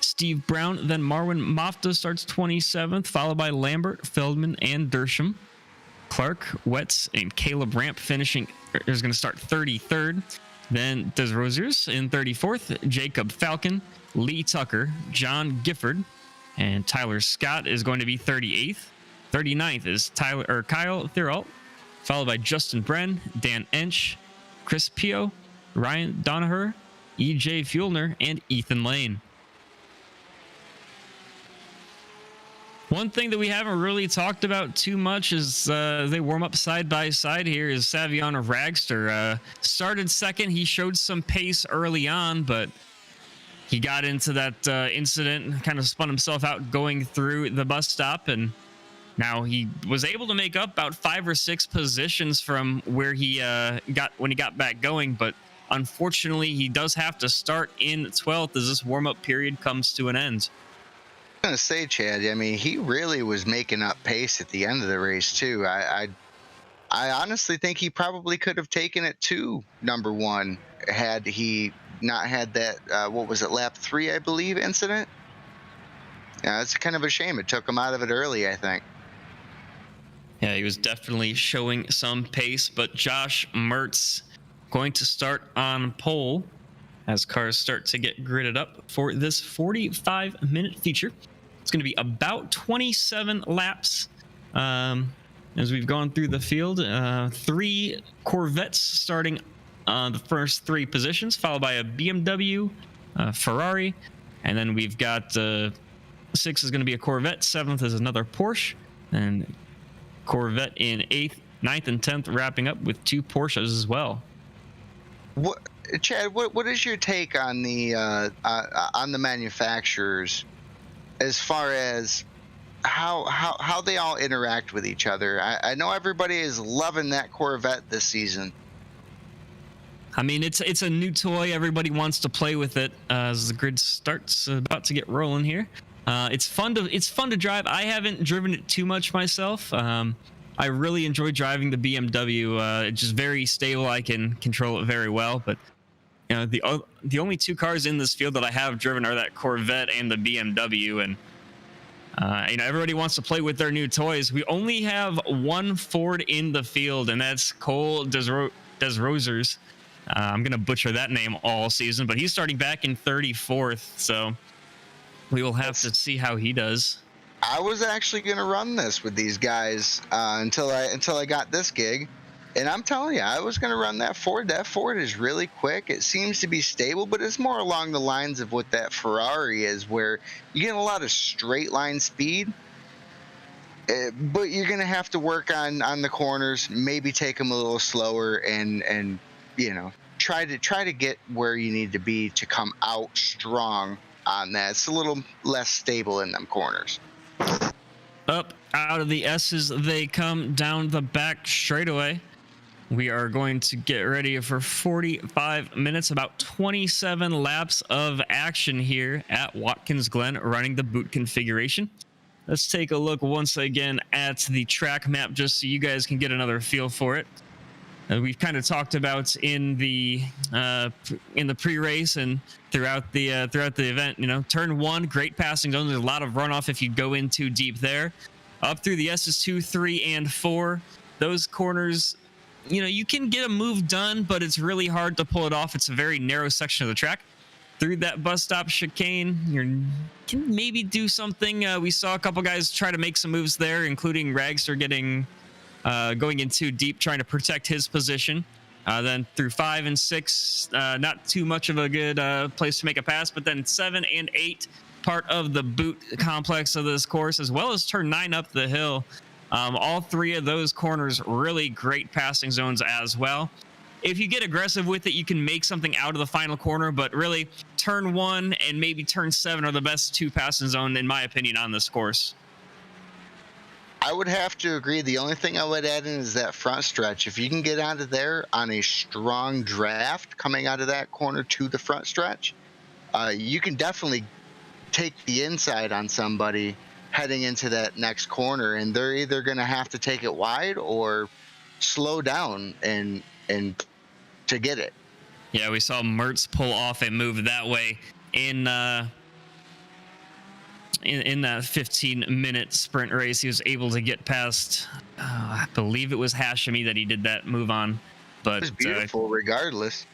Steve Brown, then Marwin Mofta starts 27th, followed by Lambert, Feldman, and Dersham. Clark, Wetz, and Caleb Ramp is going to start 33rd. Then Des Rosiers in 34th, Jacob Falcon, Lee Tucker, John Gifford, and Tyler Scott is going to be 38th. 39th is Kyle Thirault, followed by Justin Brenn, Dan Ench, Chris Pio, Ryan Donaher, EJ Fuellner, and Ethan Lane. One thing that we haven't really talked about too much is they warm up side by side here is Savion Ragster. Started second. He showed some pace early on, but he got into that incident, kind of spun himself out going through the bus stop, and now he was able to make up about 5 or 6 positions from where he got when he got back going, but unfortunately he does have to start in 12th as this warm-up period comes to an end. I'm gonna say, Chad, I mean, he really was making up pace at the end of the race too. I honestly think he probably could have taken it to number 1 had he not had that what was it, lap 3, I believe, incident. Yeah, it's kind of a shame it took him out of it early, I think. Yeah, he was definitely showing some pace, but Josh Mertz going to start on pole as cars start to get gridded up for this 45-minute feature. It's going to be about 27 laps as we've gone through the field. 3 Corvettes starting the first 3 positions, followed by a BMW, Ferrari, and then we've got 6 is going to be a Corvette, 7th is another Porsche, and Corvette in 8th, 9th, and 10th, wrapping up with 2 Porsches as well. What, Chad? What is your take on the manufacturers as far as how they all interact with each other? I know everybody is loving that Corvette this season. I mean, it's a new toy. Everybody wants to play with it as the grid starts about to get rolling here. It's fun to drive. I haven't driven it too much myself. I really enjoy driving the BMW. It's just very stable. I can control it very well. But you know, the only 2 cars in this field that I have driven are that Corvette and the BMW. And you know, everybody wants to play with their new toys. We only have 1 Ford in the field, and that's Cole Desrosers. I'm gonna butcher that name all season, but he's starting back in 34th. So we will have to see how he does. I was actually going to run this with these guys until I got this gig, and I'm telling you, I was going to run that Ford. That Ford is really quick. It seems to be stable, but it's more along the lines of what that Ferrari is, where you get a lot of straight line speed, but you're going to have to work on the corners, maybe take them a little slower, and you know, try to get where you need to be to come out strong on that. It's a little less stable in them corners. Up out of the S's they come down the back straightaway. We are going to get ready for 45 minutes, about 27 laps of action here at Watkins Glen, running the boot configuration. Let's take a look once again at the track map just so you guys can get another feel for it. We've kind of talked about in the pre-race and throughout the event. You know, turn 1, great passing zone. There's a lot of runoff if you go in too deep there. Up through the S's 2, 3, and 4. Those corners, you know, you can get a move done, but it's really hard to pull it off. It's a very narrow section of the track. Through that bus stop chicane, you can maybe do something. We saw a couple guys try to make some moves there, including Ragster getting. Going in too deep, trying to protect his position. Then through 5 and 6, not too much of a good place to make a pass, but then 7 and 8, part of the boot complex of this course, as well as turn 9 up the hill. All 3 of those corners, really great passing zones as well. If you get aggressive with it, you can make something out of the final corner, but really turn 1 and maybe turn 7 are the best 2 passing zone, in my opinion, on this course. I would have to agree. The only thing I would add in is that front stretch. If you can get out of there on a strong draft coming out of that corner to the front stretch, you can definitely take the inside on somebody heading into that next corner, and they're either going to have to take it wide or slow down and to get it. Yeah, we saw Mertz pull off a move that way in that 15-minute sprint race. He was able to get past, I believe it was Hashimi that he did that move on. But it was beautiful regardless.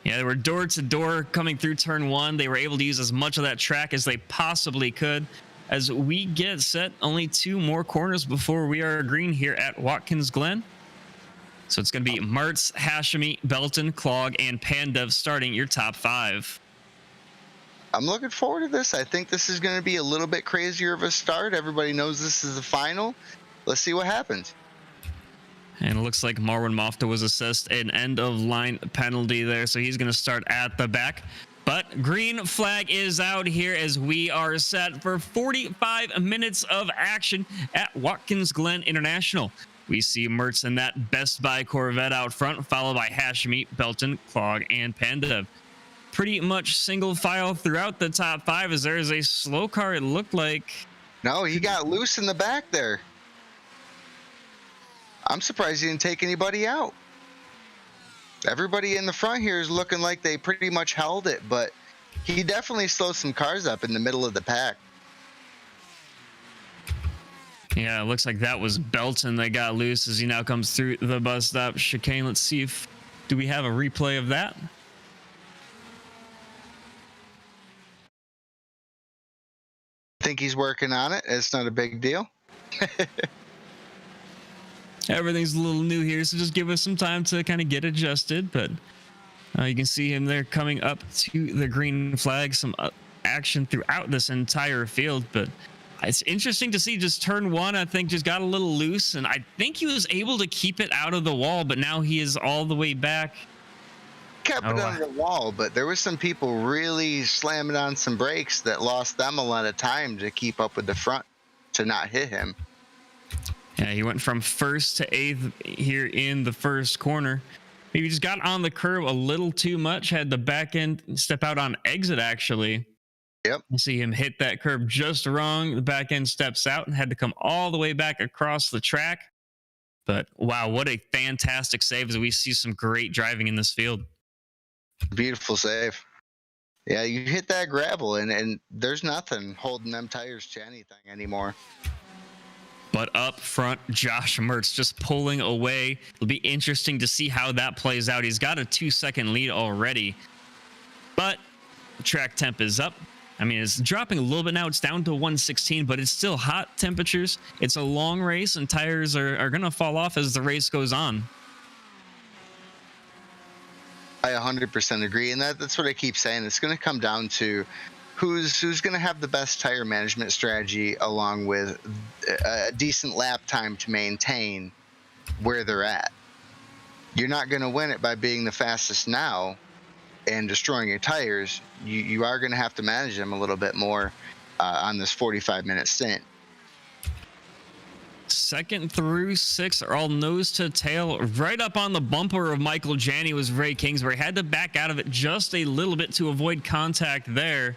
Yeah, they were door to door coming through turn 1. They were able to use as much of that track as they possibly could. As we get set, only 2 more corners before we are green here at Watkins Glen. So it's going to be Mertz, Hashimi, Belton, Clog, and Pandev starting your top 5. I'm looking forward to this. I think this is going to be a little bit crazier of a start. Everybody knows this is the final. Let's see what happens. And it looks like Marwan Mofta was assessed an end of line penalty there, so he's going to start at the back. But green flag is out here as we are set for 45 minutes of action at Watkins Glen International. We see Mertz in that Best Buy Corvette out front, followed by Hashmi, Belton, Clog, and Pandev. Pretty much single file throughout the top 5 as there is a slow car, it looked like. No, he got loose in the back there. I'm surprised he didn't take anybody out. Everybody in the front here is looking like they pretty much held it, but he definitely slowed some cars up in the middle of the pack. Yeah, it looks like that was Belton that got loose as he now comes through the bus stop chicane. Let's see if, do we have a replay of that? I think he's working on it. It's not a big deal. Everything's a little new here, so just give us some time to kind of get adjusted. But you can see him there coming up to the green flag. Some action throughout this entire field, but it's interesting to see just turn 1, I think, just got a little loose, and I think he was able to keep it out of the wall, but now he is all the way back. Kept it under the wall, but there was some people really slamming on some brakes that lost them a lot of time to keep up with the front to not hit him. Yeah, he went from 1st to 8th here in the first corner. Maybe just got on the curb a little too much, had the back end step out on exit, actually. Yep. You see him hit that curb just wrong. The back end steps out and had to come all the way back across the track. But wow, what a fantastic save as we see some great driving in this field. Beautiful save. Yeah, you hit that gravel and there's nothing holding them tires to anything anymore. But up front, Josh Mertz just pulling away. It'll be interesting to see how that plays out. He's got a 2-second lead already. But the track temp is up. I mean, it's dropping a little bit now. It's down to 116, but it's still hot temperatures. It's a long race, and tires are going to fall off as the race goes on. I 100% agree, and that's what I keep saying. It's going to come down to who's going to have the best tire management strategy, along with a decent lap time to maintain where they're at. You're not going to win it by being the fastest now and destroying your tires. You are going to have to manage them a little bit more on this 45-minute stint. 2nd through 6th are all nose to tail. Right up on the bumper of Michael Janney was Ray Kingsbury. Had to back out of it just a little bit to avoid contact there.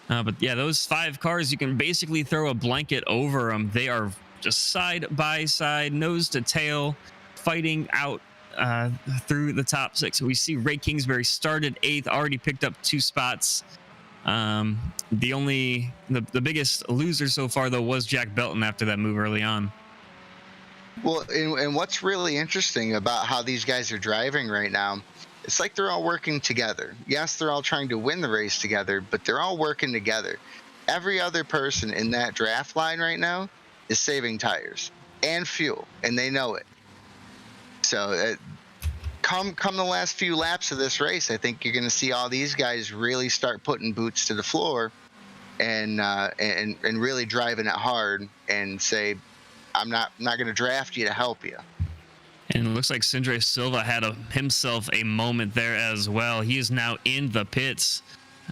But yeah, those 5 cars, you can basically throw a blanket over them. They are just side by side, nose to tail, fighting out through the top 6. So we see Ray Kingsbury started 8th, already picked up 2 spots. The biggest loser so far, though, was Jack Belton after that move early on. Well, and what's really interesting about how these guys are driving right now, it's like they're all working together. Yes, they're all trying to win the race together, but they're all working together. Every other person in that draft line right now is saving tires and fuel, and they know it. So come the last few laps of this race, I think you're going to see all these guys really start putting boots to the floor and really driving it hard and say, I'm not going to draft you to help you. And it looks like Sindre Silva had himself a moment there as well. He is now in the pits.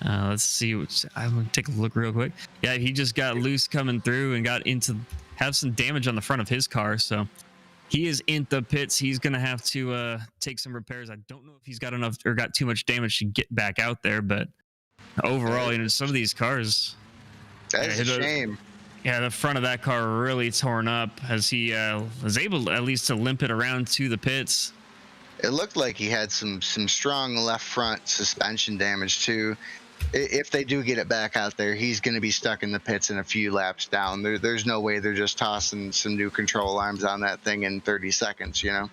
Let's see. I'm going to take a look real quick. Yeah, he just got loose coming through and have some damage on the front of his car. So he is in the pits. He's going to have to take some repairs. I don't know if he's got enough or got too much damage to get back out there, but overall, some of these cars. That's a shame. Yeah, the front of that car really torn up as he was able at least to limp it around to the pits. It looked like he had some strong left front suspension damage too. If they do get it back out there, he's going to be stuck in the pits in a few laps down. There's no way they're just tossing some new control arms on that thing in 30 seconds, Yeah,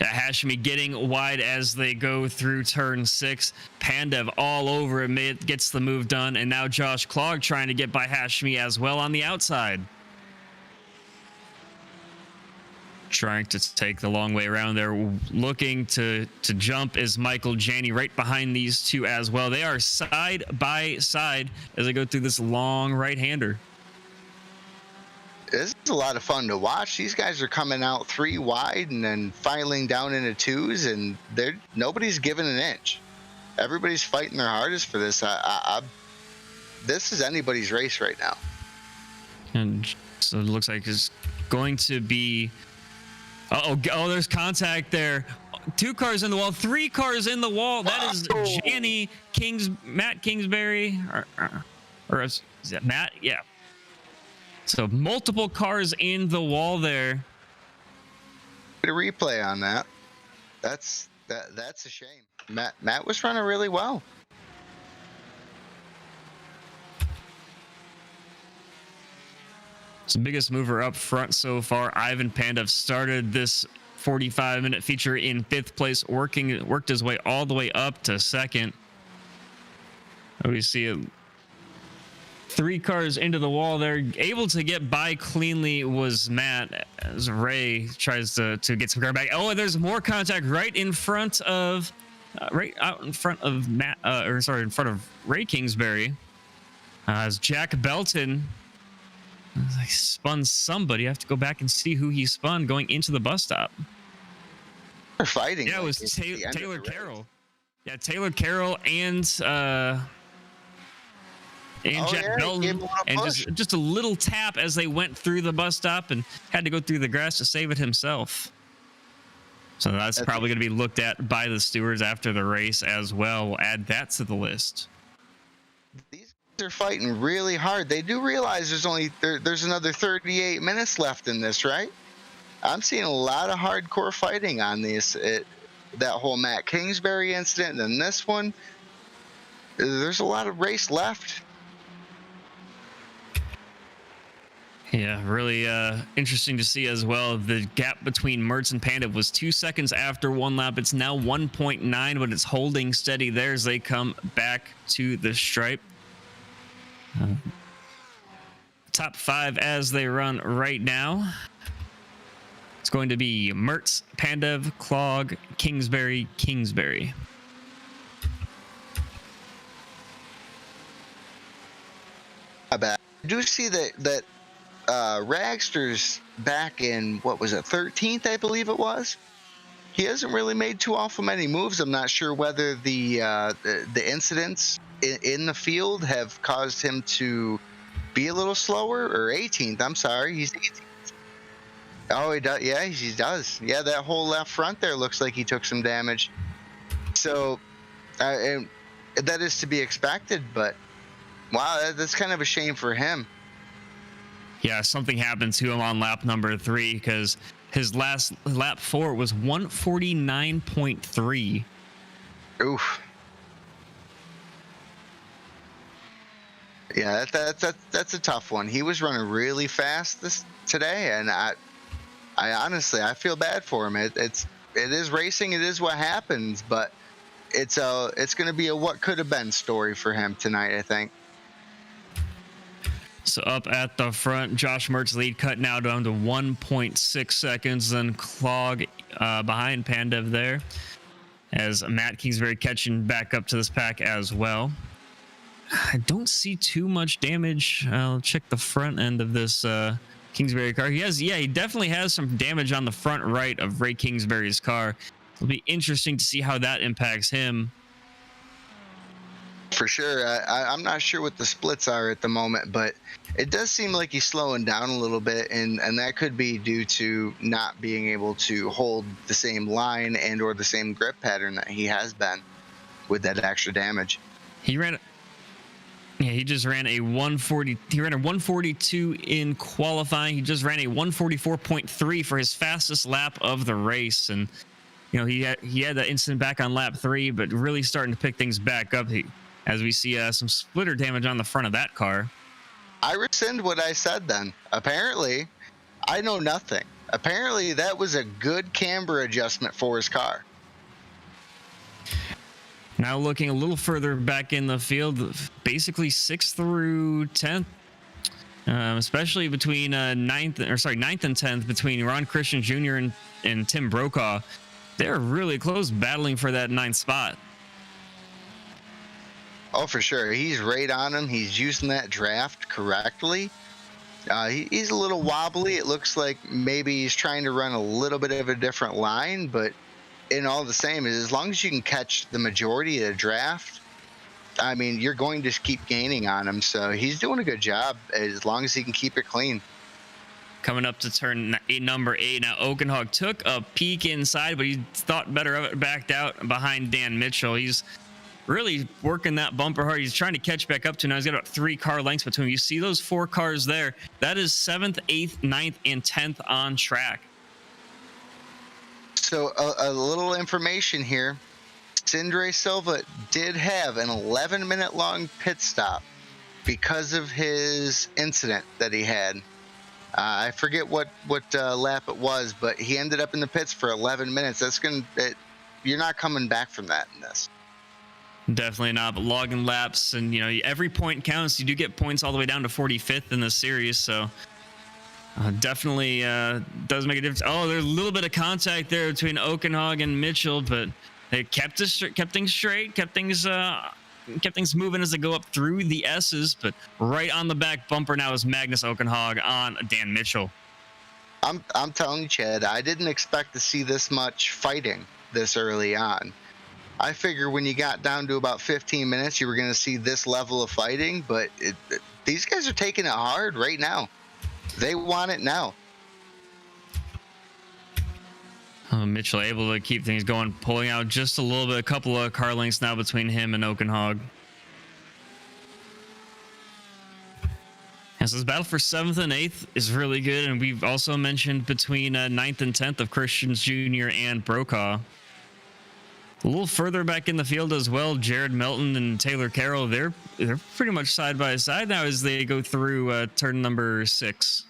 Hashmi getting wide as they go through turn 6. Pandev all over it, gets the move done, and now Josh Clog trying to get by Hashmi as well on the outside. trying to take the long way around there. Looking to jump is Michael Janney right behind these two as well. They are side by side as they go through this long right-hander. This is a lot of fun to watch. These guys are coming out 3 wide and then filing down into 2s, and nobody's giving an inch. Everybody's fighting their hardest for this. This is anybody's race right now. And so it looks like it's going to be... Oh, there's contact there. 2 cars in the wall, 3 cars in the wall. That is Matt Kingsbury. Or is that Matt? Yeah. So multiple cars in the wall there. A replay on that. That's a shame. Matt was running really well. It's the biggest mover up front so far. Ivan Pandev started this 45-minute feature in 5th place, worked his way all the way up to 2nd. We see it. 3 cars into the wall there. Able to get by cleanly was Matt as Ray tries to get some car back. Oh, and there's more contact right in front of in front of Ray Kingsbury. As Jack Belton spun somebody. I have to go back and see who he spun going into the bus stop. They're fighting. Yeah, it was Taylor Carroll. Yeah, Taylor Carroll and Jack Belton, and just a little tap as they went through the bus stop and had to go through the grass to save it himself. So that's probably going to be looked at by the stewards after the race as well. We'll add that to the list. These guys are fighting really hard. They do realize there's another 38 minutes left in this, right? I'm seeing a lot of hardcore fighting on this. That whole Matt Kingsbury incident and then this one. There's a lot of race left. Yeah, really interesting to see as well. The gap between Mertz and Pandev was 2 seconds after 1 lap. It's now 1.9, but it's holding steady there as they come back to the stripe. Top 5 as they run right now. It's going to be Mertz, Pandev, Clog, Kingsbury. I do see that Ragster's back in, what was it, 13th, I believe it was. He hasn't really made too awful many moves. I'm not sure whether the incidents in the field have caused him to be a little slower. Or 18th, I'm sorry, he's 18th. Oh, he does. Yeah, he does. Yeah, that whole left front there looks like he took some damage. So, and that is to be expected. But wow, that's kind of a shame for him. Yeah, something happened to him on lap number 3 because his last lap 4 was 149.3. Oof. Yeah, that's a tough one. He was running really fast today, and I honestly feel bad for him. It is racing. It is what happens, but it's going to be a what could have been story for him tonight, I think. So up at the front, Josh Mertz lead cut now down to 1.6 seconds. Then Clog behind Pandev there, as Matt Kingsbury catching back up to this pack as well. I don't see too much damage. I'll check the front end of this Kingsbury car. He definitely has some damage on the front right of Ray Kingsbury's car. It'll be interesting to see how that impacts him. For sure. I'm not sure what the splits are at the moment, but it does seem like he's slowing down a little bit, and that could be due to not being able to hold the same line and or the same grip pattern that he has been with that extra damage. He just ran a 140. He ran a 142 in qualifying. He just ran a 144.3 for his fastest lap of the race, and he had that incident back on lap 3, but really starting to pick things back up. As we see some splitter damage on the front of that car. I rescind what I said then. Apparently, I know nothing. Apparently, that was a good camber adjustment for his car. Now looking a little further back in the field, basically 6th through 10th. especially between ninth and 10th between Ron Christian Jr. and Tim Brokaw. They're really close, battling for that 9th spot. Oh, for sure. He's right on him. He's using that draft correctly. He's a little wobbly. It looks like maybe he's trying to run a little bit of a different line, but in all the same, as long as you can catch the majority of the draft, I mean, you're going to keep gaining on him. So he's doing a good job as long as he can keep it clean. Coming up to turn number 8. Now, Oakenhog took a peek inside, but he thought better of it, backed out behind Dan Mitchell. He's really working that bumper hard. He's trying to catch back up to now. He's got about 3 car lengths between him. You see those 4 cars there? That is 7th, 8th, 9th, and 10th on track. So a little information here. Sindre Silva did have an 11-minute long pit stop because of his incident that he had. I forget what lap it was, but he ended up in the pits for 11 minutes. You're not coming back from that in this. Definitely not, but logging laps and every point counts. You do get points all the way down to 45th in the series, so definitely does make a difference. Oh, there's a little bit of contact there between Oakenhog and Mitchell, but they kept things straight, kept things moving as they go up through the S's. But right on the back bumper now is Magnus Oakenhog on Dan Mitchell. I'm telling you, Chad, I didn't expect to see this much fighting this early on. I figure when you got down to about 15 minutes, you were going to see this level of fighting, but these guys are taking it hard right now. They want it now. Mitchell able to keep things going, pulling out just a little bit, a couple of car lengths now between him and Oakenhog. And so this battle for 7th and 8th is really good, and we've also mentioned between 9th and 10th of Christians Jr. and Brokaw. A little further back in the field as well, Jared Melton and Taylor Carroll, they're pretty much side by side now as they go through turn number 6.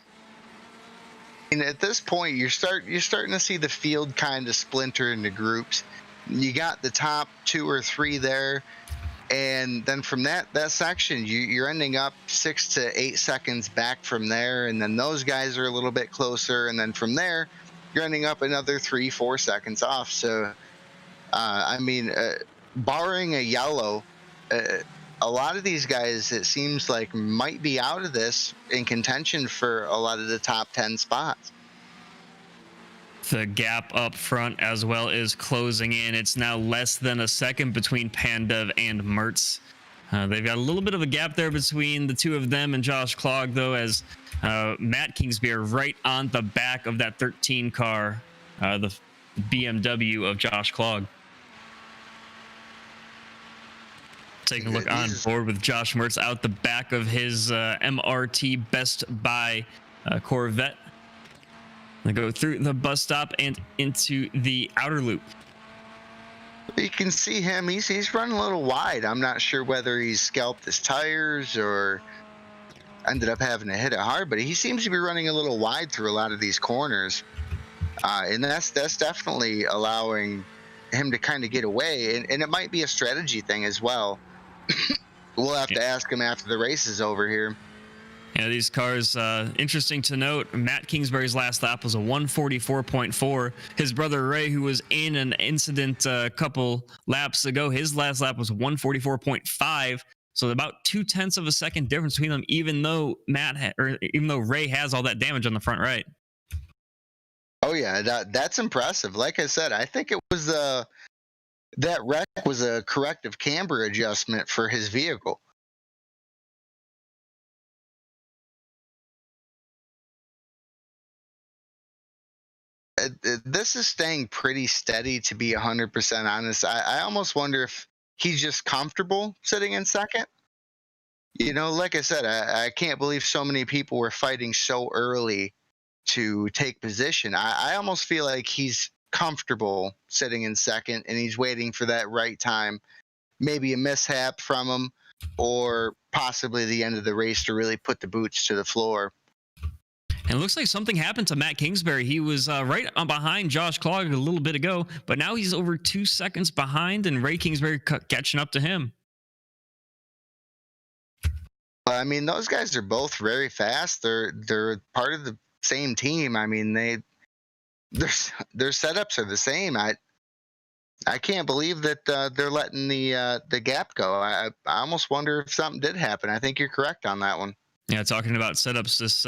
And at this point, you're starting to see the field kind of splinter into groups. You got the top 2 or 3 there, and then from that section, you're ending up 6 to 8 seconds back from there, and then those guys are a little bit closer, and then from there, you're ending up another 3-4 seconds off. So. Barring a yellow, a lot of these guys, it seems like, might be out of this in contention for a lot of the top 10 spots. The gap up front as well is closing in. It's now less than a second between Pandev and Mertz. They've got a little bit of a gap there between the 2 of them and Josh Clogg, though, as Matt Kingsbury right on the back of that 13 car, the BMW of Josh Clogg. Taking a look on board with Josh Mertz out the back of his MRT Best Buy Corvette. They go through the bus stop and into the outer loop. You can see him. He's running a little wide. I'm not sure whether he's scalped his tires or ended up having to hit it hard, but he seems to be running a little wide through a lot of these corners. And that's definitely allowing him to kind of get away. And it might be a strategy thing as well. We'll have to ask him after the race is over here. Yeah, these cars, interesting to note, Matt Kingsbury's last lap was a 144.4. His brother Ray, who was in an incident a couple laps ago, his last lap was 144.5. So about 0.2 of a second difference between them, even though Ray has all that damage on the front right. Oh yeah, that's impressive. Like I said, I think it was that wreck was a corrective camber adjustment for his vehicle. This is staying pretty steady, to be 100% honest. I almost wonder if he's just comfortable sitting in second. Like I said, I can't believe so many people were fighting so early to take position. I almost feel like he's comfortable sitting in second and he's waiting for that right time, maybe a mishap from him or possibly the end of the race to really put the boots to the floor. And it looks like something happened to Matt Kingsbury. He was right on behind Josh Clogg a little bit ago, but now he's over 2 seconds behind and Ray Kingsbury catching up to him. I mean, those guys are both very fast. They're part of the same team. I mean, their setups are the same. I can't believe that they're letting the gap go. I almost wonder if something did happen. I think you're correct on that one. Yeah, talking about setups, this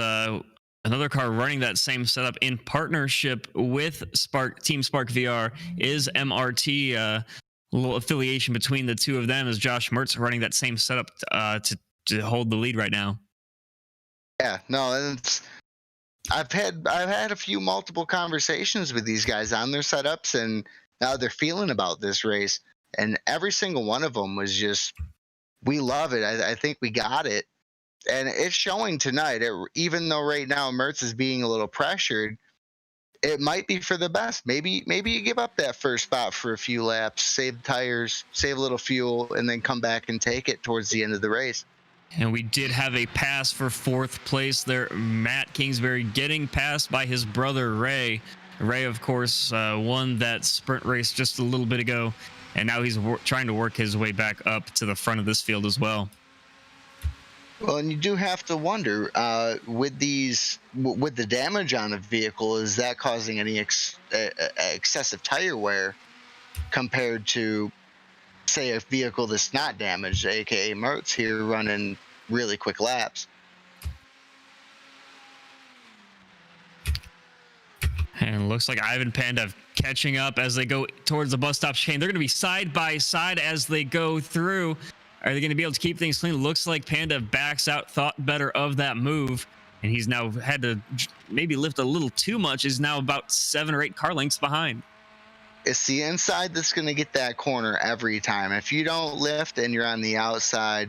another car running that same setup in partnership with Team Spark VR is MRT. A little affiliation between the two of them is Josh Mertz running that same setup to hold the lead right now. Yeah, no, I've had a few multiple conversations with these guys on their setups and how they're feeling about this race, and every single one of them was just, we love it. I think we got it, and it's showing tonight. Even though right now Mertz is being a little pressured, it might be for the best. Maybe you give up that first spot for a few laps, save tires, save a little fuel, and then come back and take it towards the end of the race. And we did have a pass for fourth place there. Matt Kingsbury getting passed by his brother Ray. Ray, of course, won that sprint race just a little bit ago, and now he's trying to work his way back up to the front of this field as well. Well, and you do have to wonder with the damage on the vehicle, is that causing any excessive tire wear compared to, say, a vehicle that's not damaged, aka Mertz here running really quick laps? And it looks like Ivan Pandev catching up as they go towards the bus stop chicane. They're going to be side by side as they go through. Are they going to be able to keep things clean? Looks like Pandev backs out, thought better of that move, and he's now had to maybe lift a little too much. Is now about 7 or 8 car lengths behind. It's the inside that's going to get that corner every time. If you don't lift and you're on the outside,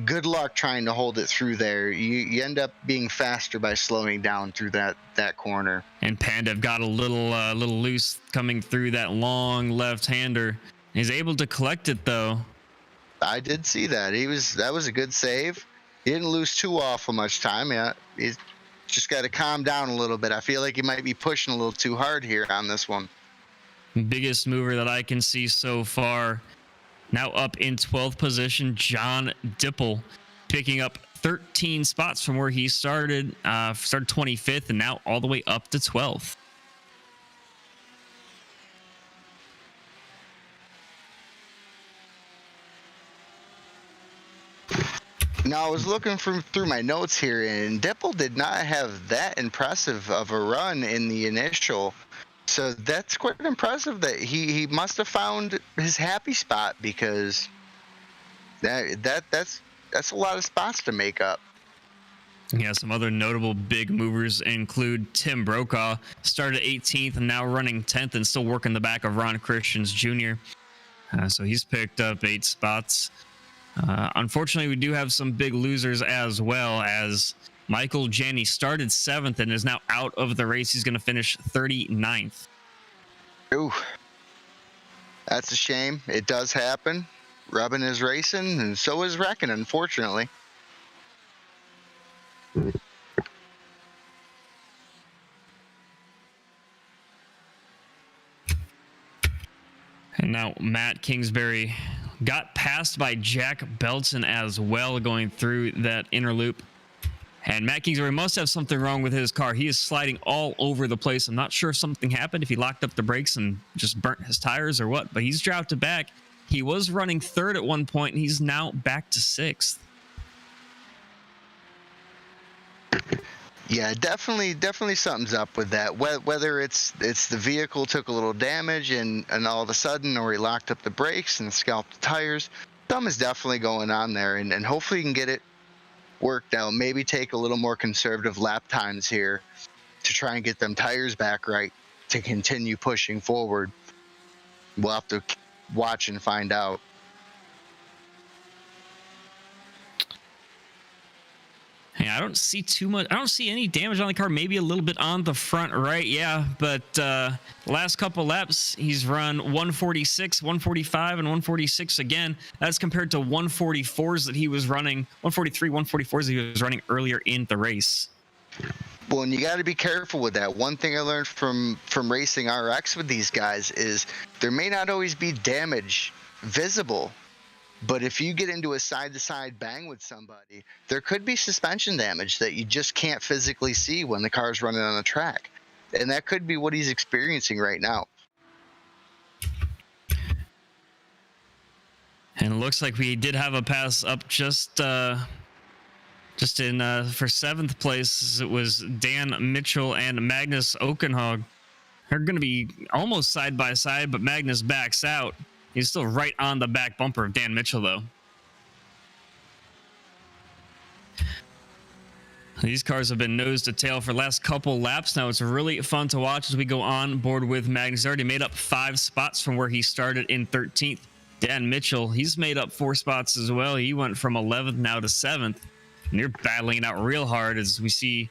good luck trying to hold it through there. You end up being faster by slowing down through that corner. And Pandev got a little loose coming through that long left-hander. He's able to collect it though. I did see that. That was a good save. He didn't lose too awful much time. Yeah, he's just got to calm down a little bit. I feel like he might be pushing a little too hard here on this one. Biggest mover that I can see so far. Now up in 12th position, John Dipple, picking up 13 spots from where he started 25th, and now all the way up to 12th. Now, I was looking through my notes here, and Dipple did not have that impressive of a run in the initial. So that's quite impressive that he must have found his happy spot, because that's a lot of spots to make up. Yeah, some other notable big movers include Tim Brokaw, started 18th and now running 10th and still working the back of Ron Christians Jr. So he's picked up 8 spots. Unfortunately, we do have some big losers as well, as Michael Janney started 7th and is now out of the race. He's going to finish 39th. Ooh, that's a shame. It does happen. Rubbin is racing, and so is wrecking, unfortunately. And now Matt Kingsbury got passed by Jack Belton as well, going through that inner loop. And Matt Kingsbury must have something wrong with his car. He is sliding all over the place. I'm not sure if something happened, if he locked up the brakes and just burnt his tires or what, but he's drafted back. He was running 3rd at one point, and he's now back to 6th. Yeah, definitely something's up with that. Whether it's the vehicle took a little damage and all of a sudden, or he locked up the brakes and scalped the tires, something is definitely going on there, and hopefully you can get it worked out. Maybe take a little more conservative lap times here to try and get them tires back right to continue pushing forward. We'll have to watch and find out. Yeah, I don't see too much. I don't see any damage on the car. Maybe a little bit on the front right. Yeah, but last couple laps, he's run 146, 145, and 146 again. That's compared to 144s that he was running, 143, 144s that he was running earlier in the race. Well, and you got to be careful with that. One thing I learned from racing RX with these guys is there may not always be damage visible But if you get into a side-to-side bang with somebody, there could be suspension damage that you just can't physically see when the car's running on the track. And that could be what he's experiencing right now. And it looks like we did have a pass up just in for 7th place. It was Dan Mitchell and Magnus Okenhog. They're going to be almost side by side, but Magnus backs out. He's still right on the back bumper of Dan Mitchell, though. These cars have been nose to tail for the last couple laps now. It's really fun to watch as we go on board with Magnus. He's already made up 5 spots from where he started in 13th. Dan Mitchell, he's made up 4 spots as well. He went from 11th now to 7th. And they're battling it out real hard as we see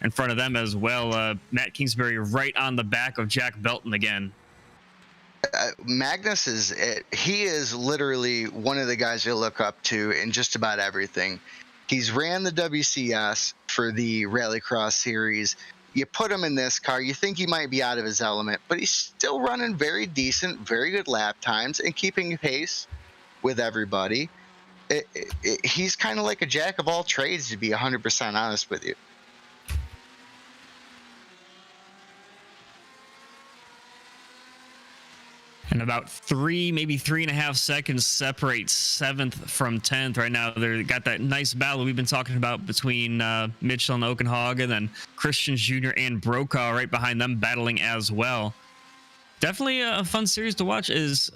in front of them as well. Matt Kingsbury right on the back of Jack Belton again. Magnus he is literally one of the guys you look up to in just about everything. He's ran the WCS for the Rallycross series. You put him in this car, you think he might be out of his element, but he's still running very decent, very good lap times and keeping pace with everybody. He's kind of like a jack of all trades, to be 100% honest with you. And about maybe 3.5 seconds separate 7th from 10th. Right now, they got that nice battle we've been talking about between Mitchell and Okenhog, and then Christian Jr. and Brokaw right behind them battling as well. Definitely a fun series to watch. Is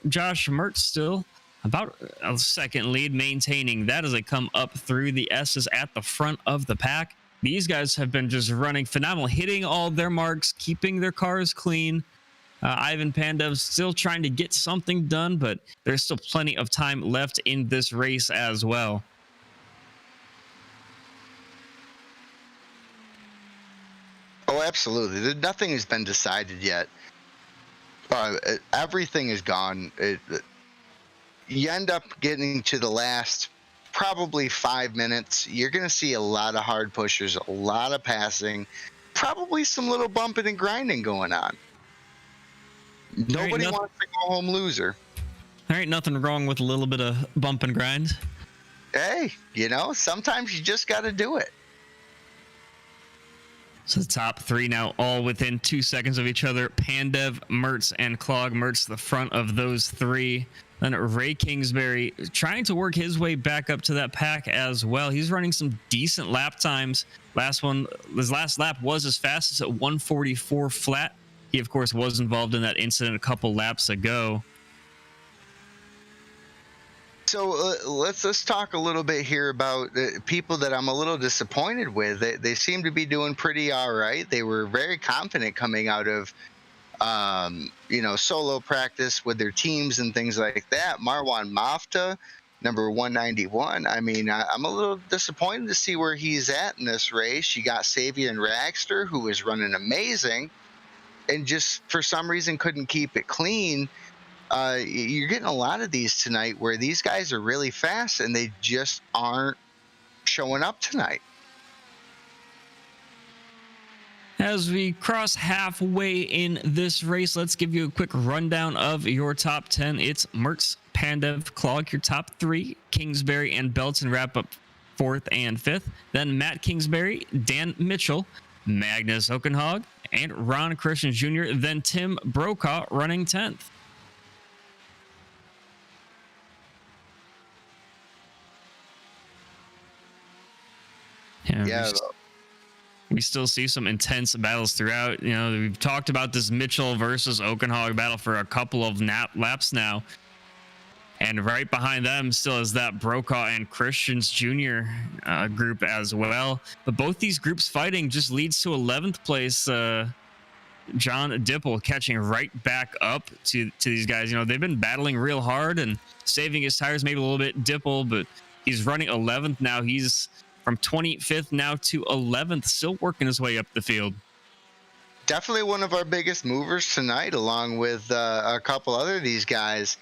Josh Mertz still about a second lead, maintaining that as they come up through the S's at the front of the pack. These guys have been just running phenomenal, hitting all their marks, keeping their cars clean. Ivan Pandev still trying to get something done, but there's still plenty of time left in this race as well. Oh, absolutely. Nothing has been decided yet. Everything is gone. You end up getting to the last probably 5 minutes. You're going to see a lot of hard pushers, a lot of passing, probably some little bumping and grinding going on. Nobody wants to go home loser. There ain't nothing wrong with a little bit of bump and grind. Hey, sometimes you just got to do it. So the top 3 now all within 2 seconds of each other. Pandev, Mertz, and Clog. Mertz the front of those 3. Then Ray Kingsbury trying to work his way back up to that pack as well. He's running some decent lap times. His last lap was as fast as at 144 flat. He, of course, was involved in that incident a couple laps ago. So let's talk a little bit here about people that I'm a little disappointed with. They seem to be doing pretty all right. They were very confident coming out of, solo practice with their teams and things like that. Marwan Mafta, number 191. I mean, I'm a little disappointed to see where he's at in this race. You got Savian Raxter, who was running amazing, and just for some reason couldn't keep it clean. You're getting a lot of these tonight where these guys are really fast and they just aren't showing up tonight. As we cross halfway in this race, let's give you a quick rundown of your top 10. It's Mertz, Pandev, Clog, your top 3. Kingsbury and Belton wrap up 4th and 5th. Then Matt Kingsbury, Dan Mitchell, Magnus Okenhog, and Ron Christian Jr., then Tim Brokaw running 10th. Yeah. We still see some intense battles throughout. We've talked about this Mitchell versus Okenhog battle for a couple of laps now. And right behind them still is that Brokaw and Christians Jr. Group as well. But both these groups fighting just leads to 11th place. John Dipple catching right back up to these guys. They've been battling real hard and saving his tires maybe a little bit, Dipple, but he's running 11th now. He's from 25th now to 11th, still working his way up the field. Definitely one of our biggest movers tonight, along with a couple other of these guys.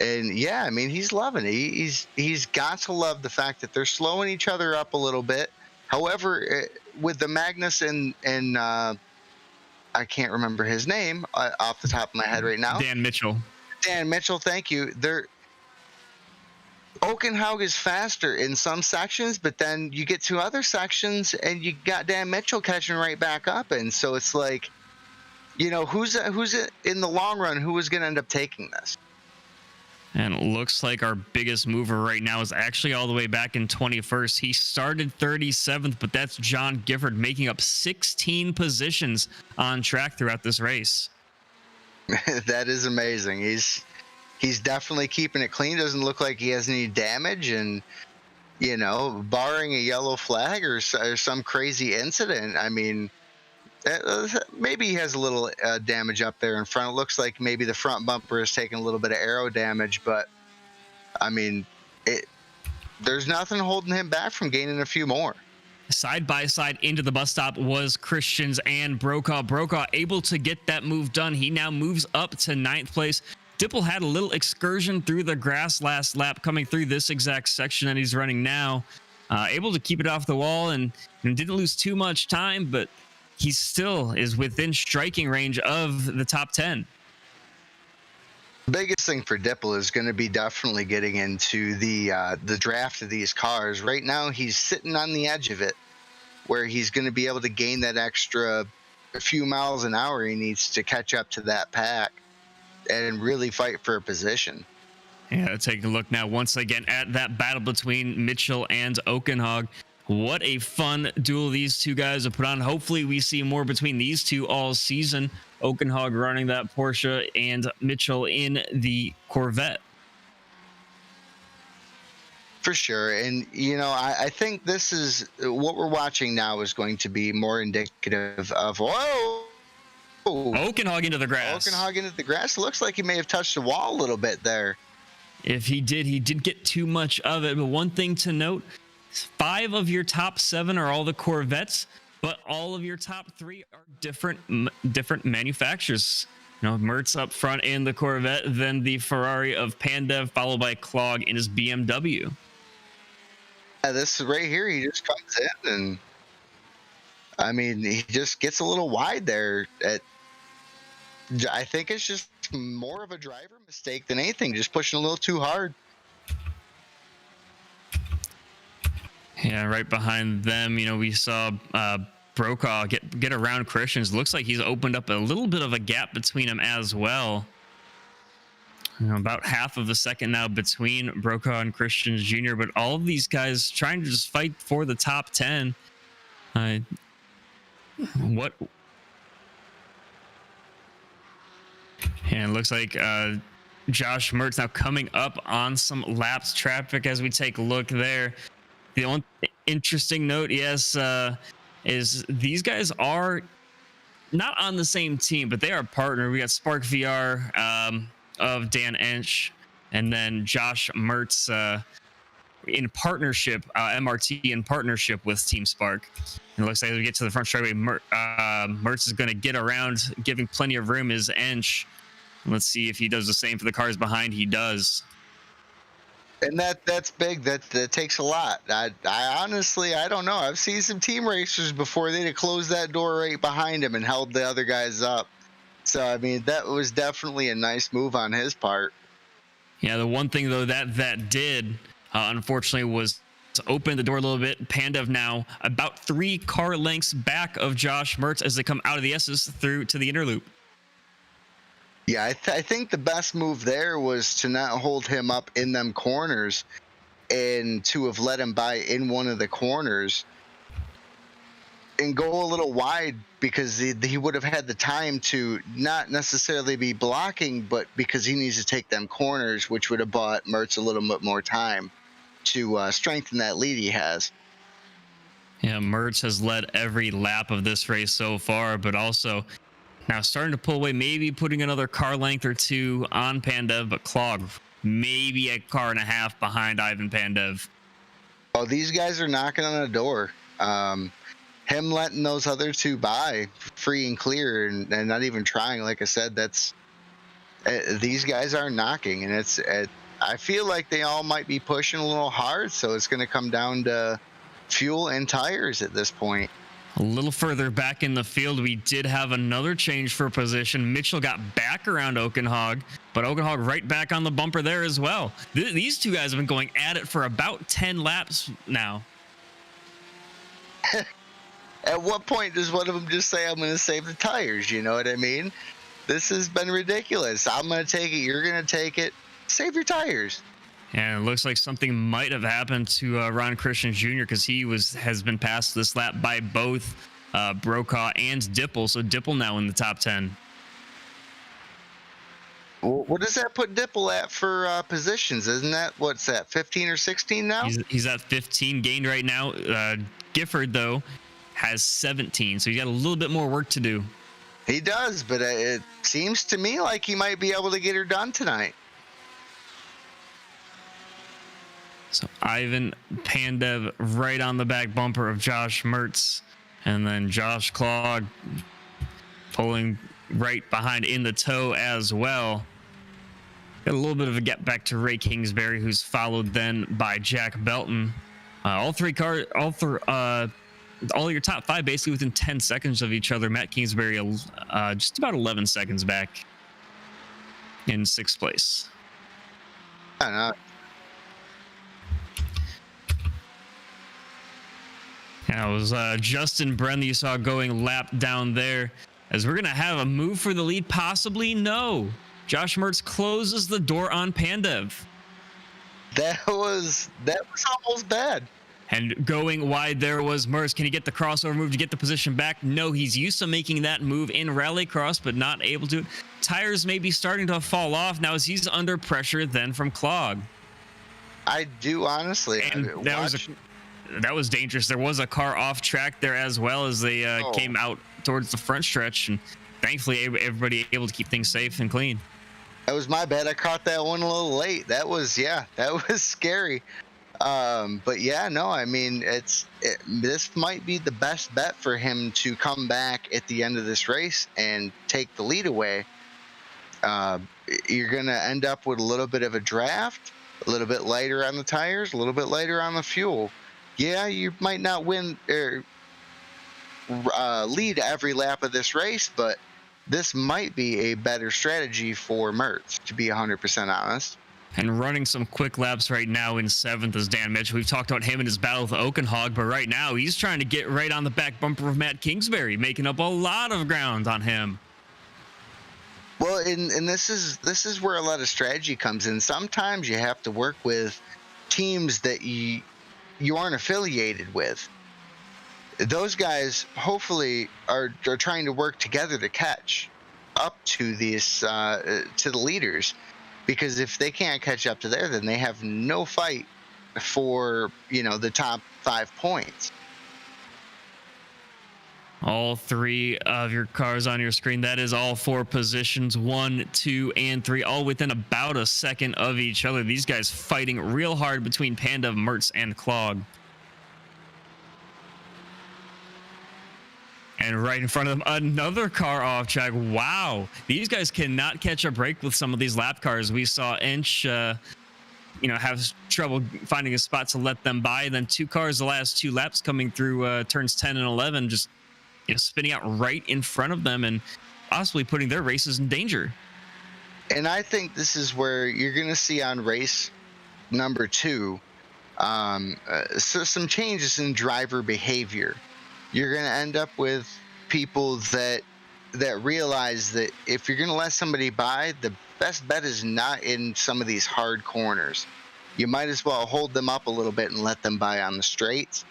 And yeah, I mean, he's loving it. He's got to love the fact that they're slowing each other up a little bit. However, with the Magnus and I can't remember his name off the top of my head right now. Dan Mitchell. Dan Mitchell, thank you. Oakenhaug is faster in some sections, but then you get to other sections and you got Dan Mitchell catching right back up. And so it's like, who's in the long run, who is going to end up taking this? And it looks like our biggest mover right now is actually all the way back in 21st. He started 37th, but that's John Gifford making up 16 positions on track throughout this race. That is amazing. He's definitely keeping it clean. Doesn't look like he has any damage, and barring a yellow flag or some crazy incident, I mean, maybe he has a little damage up there in front. It looks like maybe the front bumper is taking a little bit of aero damage, but I mean, there's nothing holding him back from gaining a few more. Side by side into the bus stop was Christians and Brokaw. Brokaw able to get that move done. He now moves up to 9th place. Dipple had a little excursion through the grass last lap coming through this exact section that he's running now. Able to keep it off the wall and didn't lose too much time, but he still is within striking range of the top 10. Biggest thing for Dipple is going to be definitely getting into the draft of these cars. Right now, he's sitting on the edge of it, where he's going to be able to gain that extra few miles an hour he needs to catch up to that pack and really fight for a position. Yeah, taking a look now once again at that battle between Mitchell and Oakenhaug. What a fun duel these two guys have put on. Hopefully we see more between these two all season. Oakenhaug running that Porsche and Mitchell in the Corvette. For sure. And, I think this is what we're watching now is going to be more indicative of, Oakenhaug into the grass. Oakenhaug into the grass. It looks like he may have touched the wall a little bit there. If he did get too much of it. But one thing to note, 5 of your top 7 are all the Corvettes, but all of your top 3 are different manufacturers. Mertz up front in the Corvette, then the Ferrari of Pandev, followed by Klog in his BMW. Yeah, this right here, he just comes in and, I mean, he just gets a little wide there. I think it's just more of a driver mistake than anything, just pushing a little too hard. Yeah, right behind them, we saw Brokaw get around Christians. Looks like he's opened up a little bit of a gap between them as well. About half of a second now between Brokaw and Christians Jr., but all of these guys trying to just fight for the top 10. And it looks like Josh Mertz now coming up on some laps traffic as we take a look there. The only interesting note, yes, is these guys are not on the same team, but they are partnered. We got Spark VR of Dan Ensch, and then Josh Mertz in partnership, MRT in partnership with Team Spark. And it looks like as we get to the front straightaway, Mertz is going to get around, giving plenty of room is Ensch. Let's see if he does the same for the cars behind. He does. And that's big. That takes a lot. I honestly, I don't know. I've seen some team racers before. They'd have closed that door right behind him and held the other guys up. So, I mean, that was definitely a nice move on his part. Yeah, the one thing, though, that did, unfortunately, was to open the door a little bit. Pandev now about 3 car lengths back of Josh Mertz as they come out of the S's through to the inner loop. Yeah, I think the best move there was to not hold him up in them corners and to have let him by in one of the corners and go a little wide, because he would have had the time to not necessarily be blocking, but because he needs to take them corners, which would have bought Mertz a little bit more time to strengthen that lead he has. Yeah, Mertz has led every lap of this race so far, but also now starting to pull away, maybe putting another car length or 2 on Pandev, but Klog maybe a car and a half behind Ivan Pandev. Oh, these guys are knocking on the door. Him letting those other 2 by free and clear and not even trying, like I said, that's these guys are knocking, and I feel like they all might be pushing a little hard, so it's going to come down to fuel and tires at this point. A little further back in the field, we did have another change for position. Mitchell got back around Oakenhog, but Oakenhog right back on the bumper there as well. These two guys have been going at it for about 10 laps now. At what point does one of them just say, I'm going to save the tires? You know what I mean? This has been ridiculous. I'm going to take it. You're going to take it. Save your tires. And it looks like something might have happened to Ron Christian Jr. because he has been passed this lap by both Brokaw and Dipple. So Dipple now in the top 10. What does that put Dipple at for positions? Isn't that, what's that, 15 or 16 now? He's at 15 gained right now. Gifford, though, has 17. So he's got a little bit more work to do. He does, but it seems to me like he might be able to get her done tonight. So Ivan Pandev right on the back bumper of Josh Mertz. And then Josh Clogg pulling right behind in the toe as well. Got a little bit of a get back to Ray Kingsbury, who's followed then by Jack Belton. All your top five basically within 10 seconds of each other. Matt Kingsbury just about 11 seconds back in sixth place. I don't know. Yeah, it was Justin Bren that you saw going lap down there. As we're going to have a move for the lead, possibly? No. Josh Mertz closes the door on Pandev. That was almost bad. And going wide there was Mertz. Can he get the crossover move to get the position back? No, he's used to making that move in Rallycross, but not able to. Tires may be starting to fall off now as he's under pressure then from Clogg. I do, honestly. And that was dangerous. There was a car off track there as well as they came out towards the front stretch, and thankfully everybody able to keep things safe and clean. That was my bad. I caught that one a little late. That was scary. But yeah, no, I mean, this might be the best bet for him to come back at the end of this race and take the lead away. You're going to end up with a little bit of a draft, a little bit lighter on the tires, a little bit lighter on the fuel. Yeah, you might not win or lead every lap of this race, but this might be a better strategy for Mertz, to be 100% honest. And running some quick laps right now in seventh is Dan Mitchell. We've talked about him in his battle with Oakenhog, but right now he's trying to get right on the back bumper of Matt Kingsbury, making up a lot of ground on him. Well, and this is where a lot of strategy comes in. Sometimes you have to work with teams that you aren't affiliated with. Those guys hopefully are trying to work together to catch up to these to the leaders, because if they can't catch up to there, then they have no fight for the top 5 points. All three of your cars on your screen, that is all 4 positions, 1, 2, and 3, all within about a second of each other. These guys fighting real hard between Pandev, Mertz, and Clogg. And right in front of them, another car off track. Wow. These guys cannot catch a break with some of these lap cars. We saw Inch, have trouble finding a spot to let them by. And then 2 cars the last 2 laps coming through turns 10 and 11, just spinning out right in front of them and possibly putting their races in danger. And I think this is where you're going to see on race number 2 so some changes in driver behavior. You're going to end up with people that realize that if you're going to let somebody by, the best bet is not in some of these hard corners. You might as well hold them up a little bit and let them by on the straights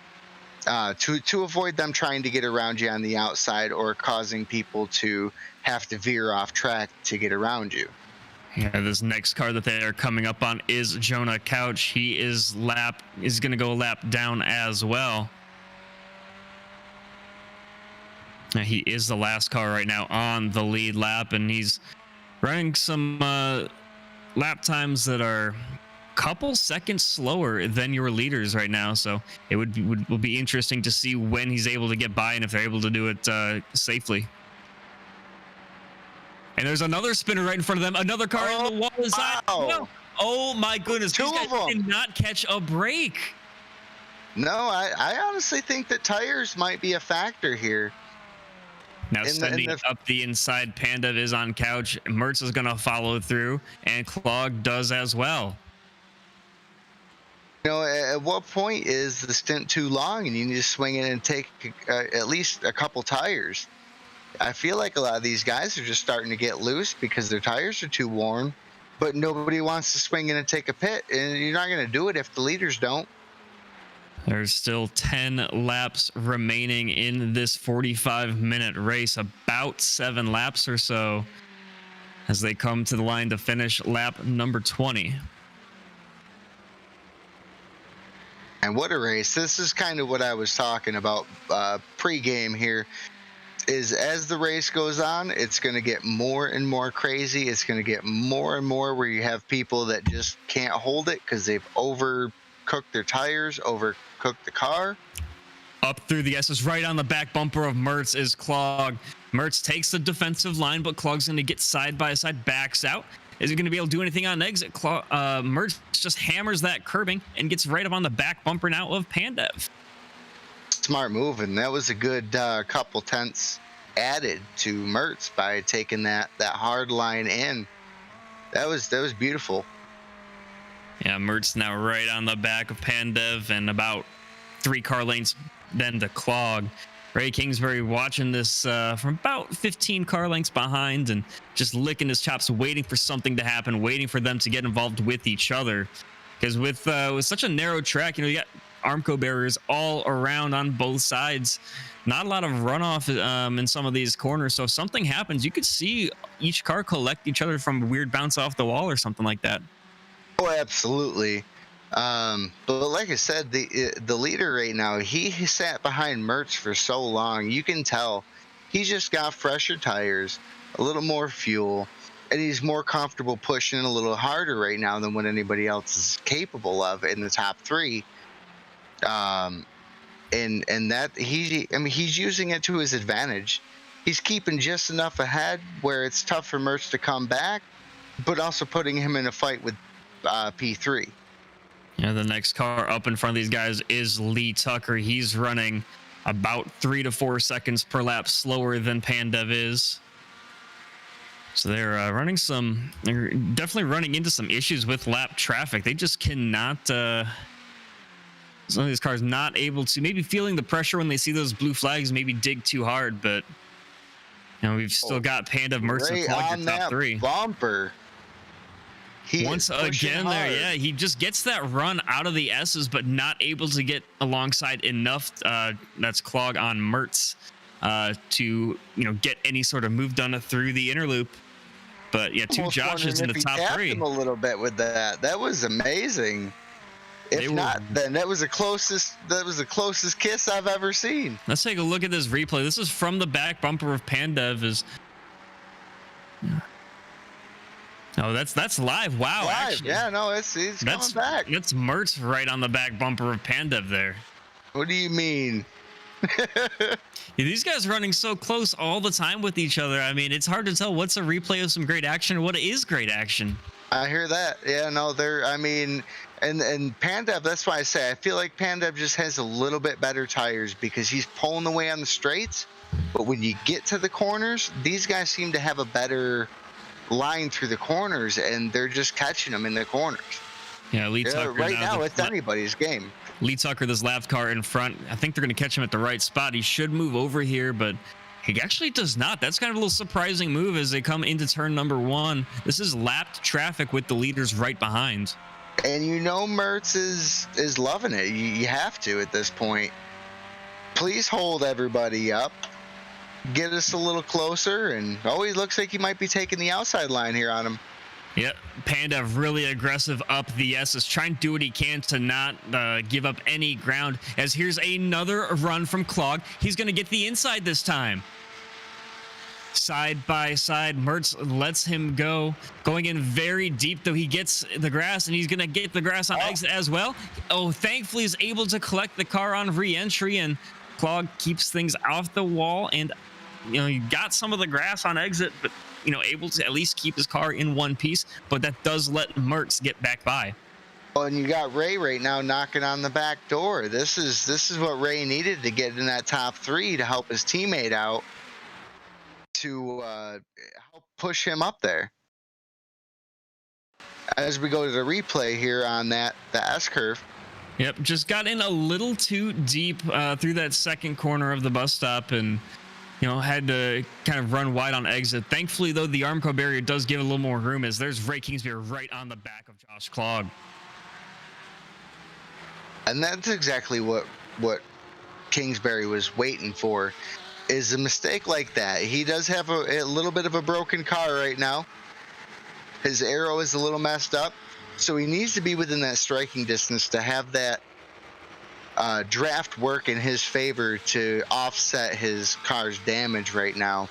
to avoid them trying to get around you on the outside or causing people to have to veer off track to get around you. Yeah, this next car that they are coming up on is Jonah Couch. He is going to go a lap down as well. He is the last car right now on the lead lap, and he's running some lap times that are a couple seconds slower than your leaders right now. So it would be interesting to see when he's able to get by and if they're able to do it safely. And there's another spinner right in front of them. Another car on the wall inside. Wow. No. Oh my goodness! Two These of guys them cannot catch a break. No, I honestly think that tires might be a factor here. Now sending the up the inside, Panda is on couch. Mertz is going to follow through, and Clog does as well. at what point is the stint too long and you need to swing in and take at least a couple tires? I feel like a lot of these guys are just starting to get loose because their tires are too worn, but nobody wants to swing in and take a pit, and you're not going to do it if the leaders don't. There's still 10 laps remaining in this 45-minute race, about 7 laps or so, as they come to the line to finish lap number 20. And what a race. This is kind of what I was talking about pre-game here, is as the race goes on, it's going to get more and more crazy. It's going to get more and more where you have people that just can't hold it because they've overcooked their tires, overcooked the car. Up through the S's, right on the back bumper of Mertz is Clog. Mertz takes the defensive line, but Clog's going to get side by side, backs out. Is he going to be able to do anything on exit? Mertz just hammers that curbing and gets right up on the back bumper now of Pandev. Smart move, and that was a good couple tenths added to Mertz by taking that hard line in. That was beautiful. Yeah, Mertz now right on the back of Pandev and about 3 car lengths then to Clog. Ray Kingsbury watching this from about 15 car lengths behind and just licking his chops, waiting for something to happen, waiting for them to get involved with each other. Because with such a narrow track, you got Armco barriers all around on both sides. Not a lot of runoff in some of these corners. So if something happens, you could see each car collect each other from a weird bounce off the wall or something like that. Oh, absolutely. But like I said, the leader right now, he sat behind Mertz for so long. You can tell he just got fresher tires, a little more fuel, and he's more comfortable pushing a little harder right now than what anybody else is capable of in the top 3. And that he's using it to his advantage. He's keeping just enough ahead where it's tough for Mertz to come back, but also putting him in a fight with P3. Yeah, the next car up in front of these guys is Lee Tucker. He's running about 3 to 4 seconds per lap slower than Pandev is. So they're they're definitely running into some issues with lap traffic. They just cannot, some of these cars not able to, maybe feeling the pressure when they see those blue flags, maybe dig too hard, but we've still got Pandev, Mertz, and Clog your top 3. Bumper. Once again there, yeah, he just gets that run out of the S's, but not able to get alongside enough. That's Clog on Mertz to get any sort of move done through the inner loop. But yeah, 2 Joshes in the top 3. Him a little bit with that. That was amazing. If not, then that was the closest kiss I've ever seen. Let's take a look at this replay. This is from the back bumper of Pandev. Oh, that's live. Wow, live. Actually, yeah, no, it's coming back. That's Mertz right on the back bumper of Pandev there. What do you mean? These guys running so close all the time with each other. I mean, it's hard to tell what's a replay of some great action and what is great action. I hear that. Yeah, no, and Pandev, that's why I say I feel like Pandev just has a little bit better tires because he's pulling away on the straights. But when you get to the corners, these guys seem to have a better line through the corners, and they're just catching them in the corners. Yeah, Lee Tucker. Right now, it's anybody's game. Lee Tucker, this lap car in front. I think they're going to catch him at the right spot. He should move over here, but he actually does not. That's kind of a little surprising move as they come into turn number 1. This is lapped traffic with the leaders right behind. And Mertz is loving it. You have to at this point. Please hold everybody up. Get us a little closer, and he looks like he might be taking the outside line here on him. Yep, Pandev really aggressive up the S's, trying to do what he can to not give up any ground. As here's another run from Clog. He's going to get the inside this time. Side by side, Mertz lets him go. Going in very deep, though. He gets the grass, and he's going to get the grass on exit as well. Thankfully, he's able to collect the car on re-entry, and Clog keeps things off the wall, and you got some of the grass on exit, but able to at least keep his car in one piece. But that does let Mertz get back by. Oh, and you got Ray right now knocking on the back door. This is what Ray needed to get in that top 3 to help his teammate out to help push him up there. As we go to the replay here on the S curve. Yep, just got in a little too deep through that second corner of the bus stop, and had to kind of run wide on exit. Thankfully, though, the Armco barrier does give a little more room, as there's Ray Kingsbury right on the back of Josh Clogg. And that's exactly what Kingsbury was waiting for, is a mistake like that. He does have a little bit of a broken car right now. His aero is a little messed up, so he needs to be within that striking distance to have that draft work in his favor to offset his car's damage right now.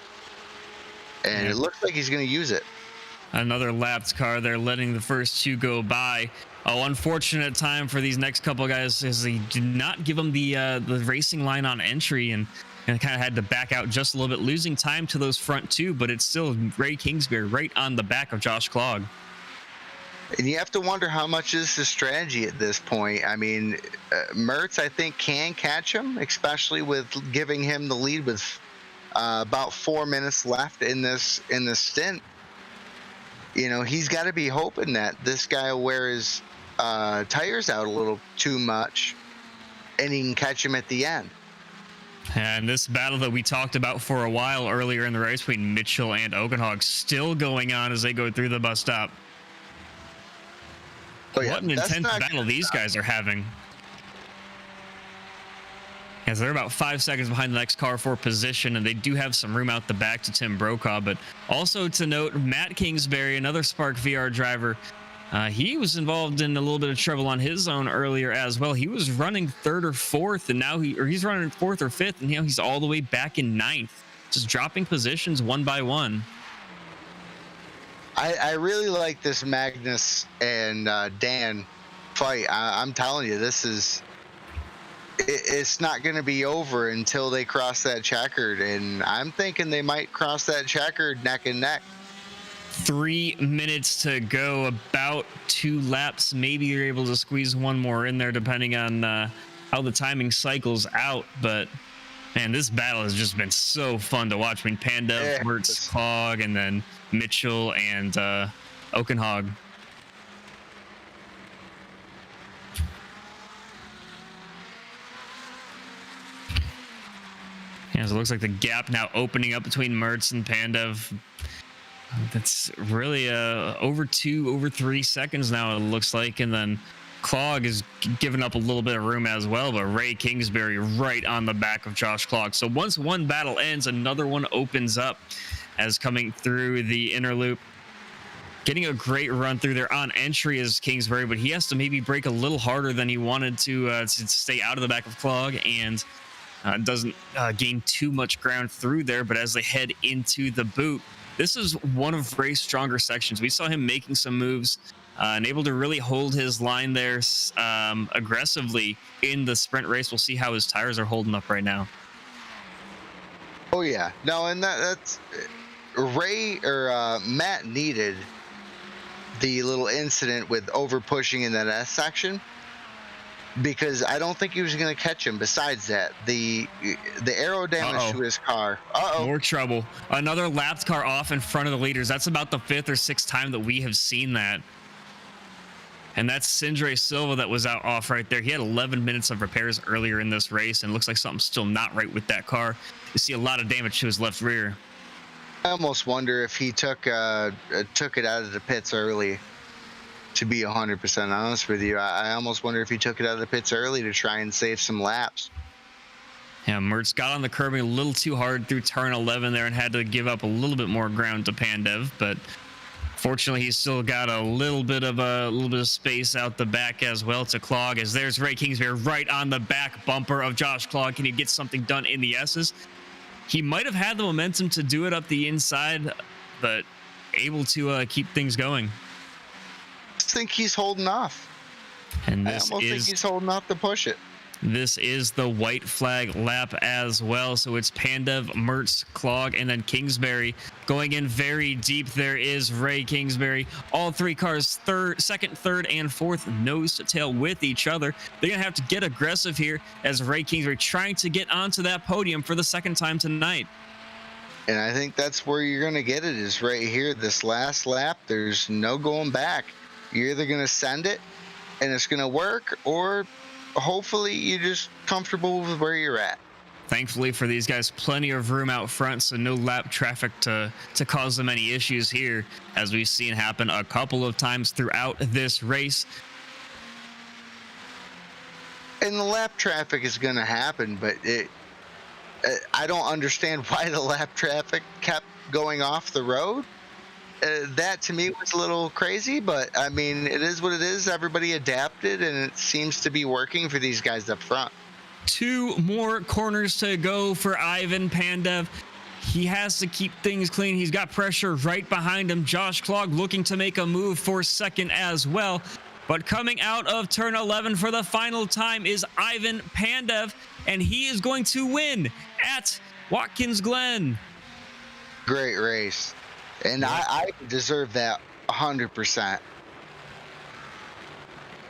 And it looks like he's going to use it. Another lapped car there, letting the first 2 go by. Oh, unfortunate time for these next couple of guys, as they did not give them the racing line on entry, and kind of had to back out just a little bit, losing time to those front 2. But it's still Ray Kingsbury right on the back of Josh Clogg. And you have to wonder how much is the strategy at this point. I mean, Mertz, I think, can catch him, especially with giving him the lead with about 4 minutes left in this stint. He's got to be hoping that this guy will wear his tires out a little too much, and he can catch him at the end. And this battle that we talked about for a while earlier in the race between Mitchell and Oakenhog still going on as they go through the bus stop. Oh, yeah, what an intense battle these guys are having. As they're about 5 seconds behind the next car for position, and they do have some room out the back to Tim Brokaw. But also to note, Matt Kingsbury, another Spark VR driver, he was involved in a little bit of trouble on his own earlier as well. He was running 3rd or 4th, and now he's running 4th or 5th, and he's all the way back in 9th, just dropping positions one by one. I really like this Magnus and Dan fight. I'm telling you, it's not going to be over until they cross that checkered, and I'm thinking they might cross that checkered neck and neck. 3 minutes to go, about 2 laps. Maybe you're able to squeeze one more in there, depending on how the timing cycles out. But man, this battle has just been so fun to watch. I mean, Pandev, Mertz, Clogg, and then Mitchell and Oakenhog. Yeah, so it looks like the gap now opening up between Mertz and Pandev. That's really over 3 seconds now, it looks like. And then Clogg is giving up a little bit of room as well, but Ray Kingsbury right on the back of Josh Clogg. So once one battle ends, another one opens up, as coming through the inner loop. Getting a great run through there on entry is Kingsbury, but he has to maybe brake a little harder than he wanted to stay out of the back of Clogg, and doesn't gain too much ground through there. But as they head into the boot, this is one of Ray's stronger sections. We saw him making some moves and able to really hold his line there aggressively in the sprint race. We'll see how his tires are holding up right now. Oh yeah, no, and that's Ray or Matt needed the little incident with over pushing in that S section, because I don't think he was going to catch him. Besides that, the aero damage to his car. More trouble. Another lapped car off in front of the leaders. That's about the 5th or 6th time that we have seen that. And that's Sindre Silva that was off right there. He had 11 minutes of repairs earlier in this race, and it looks like something's still not right with that car. You see a lot of damage to his left rear. I almost wonder if he took it out of the pits early. To be 100% honest with you, I almost wonder if he took it out of the pits early to try and save some laps. Yeah, Mertz got on the curbing a little too hard through turn 11 there and had to give up a little bit more ground to Pandev, but fortunately he's still got a little bit of space out the back as well to Clogg, as there's Ray Kingsbury right on the back bumper of Josh Clogg. Can he get something done in the S's? He might have had the momentum to do it up the inside, but able to keep things going. I think he's holding off. And I almost think he's holding off to push it. This is the white flag lap as well. So it's Pandev, Mertz, Clog, and then Kingsbury going in very deep. There is Ray Kingsbury. All three cars, second, third, and fourth, nose to tail with each other. They're going to have to get aggressive here as Ray Kingsbury trying to get onto that podium for the second time tonight. And I think that's where you're going to get it, is right here, this last lap. There's no going back. You're either going to send it and it's going to work, or hopefully you're just comfortable with where you're at. Thankfully for these guys, plenty of room out front, so no lap traffic to cause them any issues here, as we've seen happen a couple of times throughout this race. And the lap traffic is going to happen, but I don't understand why the lap traffic kept going off the road. That to me was a little crazy, but I mean, it is what it is. Everybody adapted, and it seems to be working for these guys up front. 2 more corners to go for Ivan Pandev. He has to keep things clean. He's got pressure right behind him. Josh Clog looking to make a move for second as well. But coming out of turn 11 for the final time is Ivan Pandev, and he is going to win at Watkins Glen. Great race. And I deserve that 100%.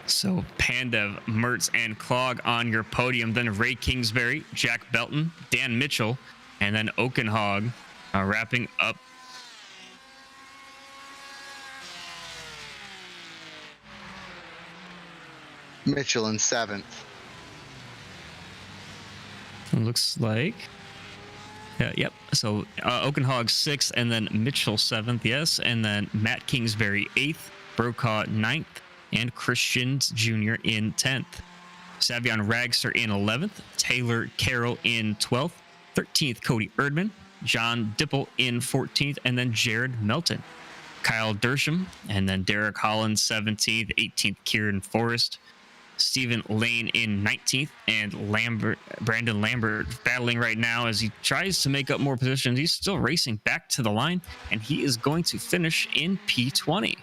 So Pandev, Mertz, and Clog on your podium. Then Ray Kingsbury, Jack Belton, Dan Mitchell, and then Oakenhog wrapping up. Mitchell in 7th. Looks like. Yep. So Oakenhog 6th, and then Mitchell 7th. Yes. And then Matt Kingsbury 8th, Brokaw 9th, and Christians Jr. in 10th. Savion Ragster in 11th, Taylor Carroll in 12th, 13th Cody Erdman, John Dipple in 14th, and then Jared Melton. Kyle Dersham, and then Derek Holland 17th, 18th Kieran Forrest, Stephen Lane in 19th, and Brandon Lambert battling right now as he tries to make up more positions. He's still racing back to the line, and he is going to finish in P20.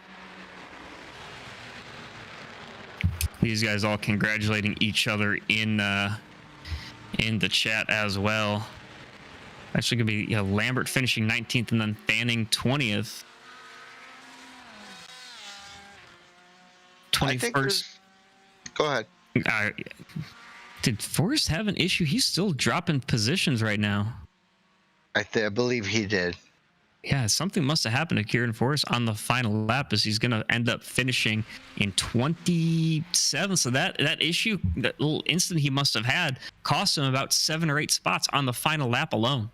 These guys all congratulating each other in the chat as well. Actually, gonna be Lambert finishing 19th, and then Fanning 20th. 21st. Go ahead. Did Forrest have an issue? He's still dropping positions right now. I believe he did. Yeah, something must have happened to Kieran Forrest on the final lap, as he's going to end up finishing in 27th. So that issue, that little incident he must have had, cost him about 7 or 8 spots on the final lap alone.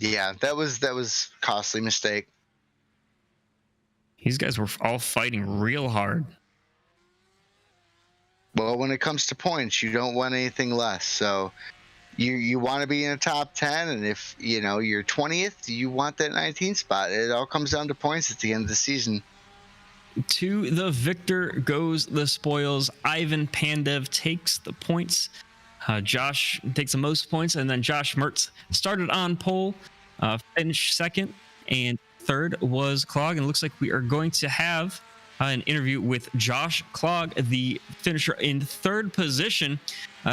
Yeah, that was a costly mistake. These guys were all fighting real hard. Well, when it comes to points, you don't want anything less. So you want to be in the top 10, and if you're 20th, you want that 19th spot. It all comes down to points at the end of the season. To the victor goes the spoils. Ivan Pandev takes the points. Josh takes the most points, and then Josh Mertz started on pole, finished second, and third was Clog. And it looks like we are going to have an interview with Josh Clog, the finisher in third position.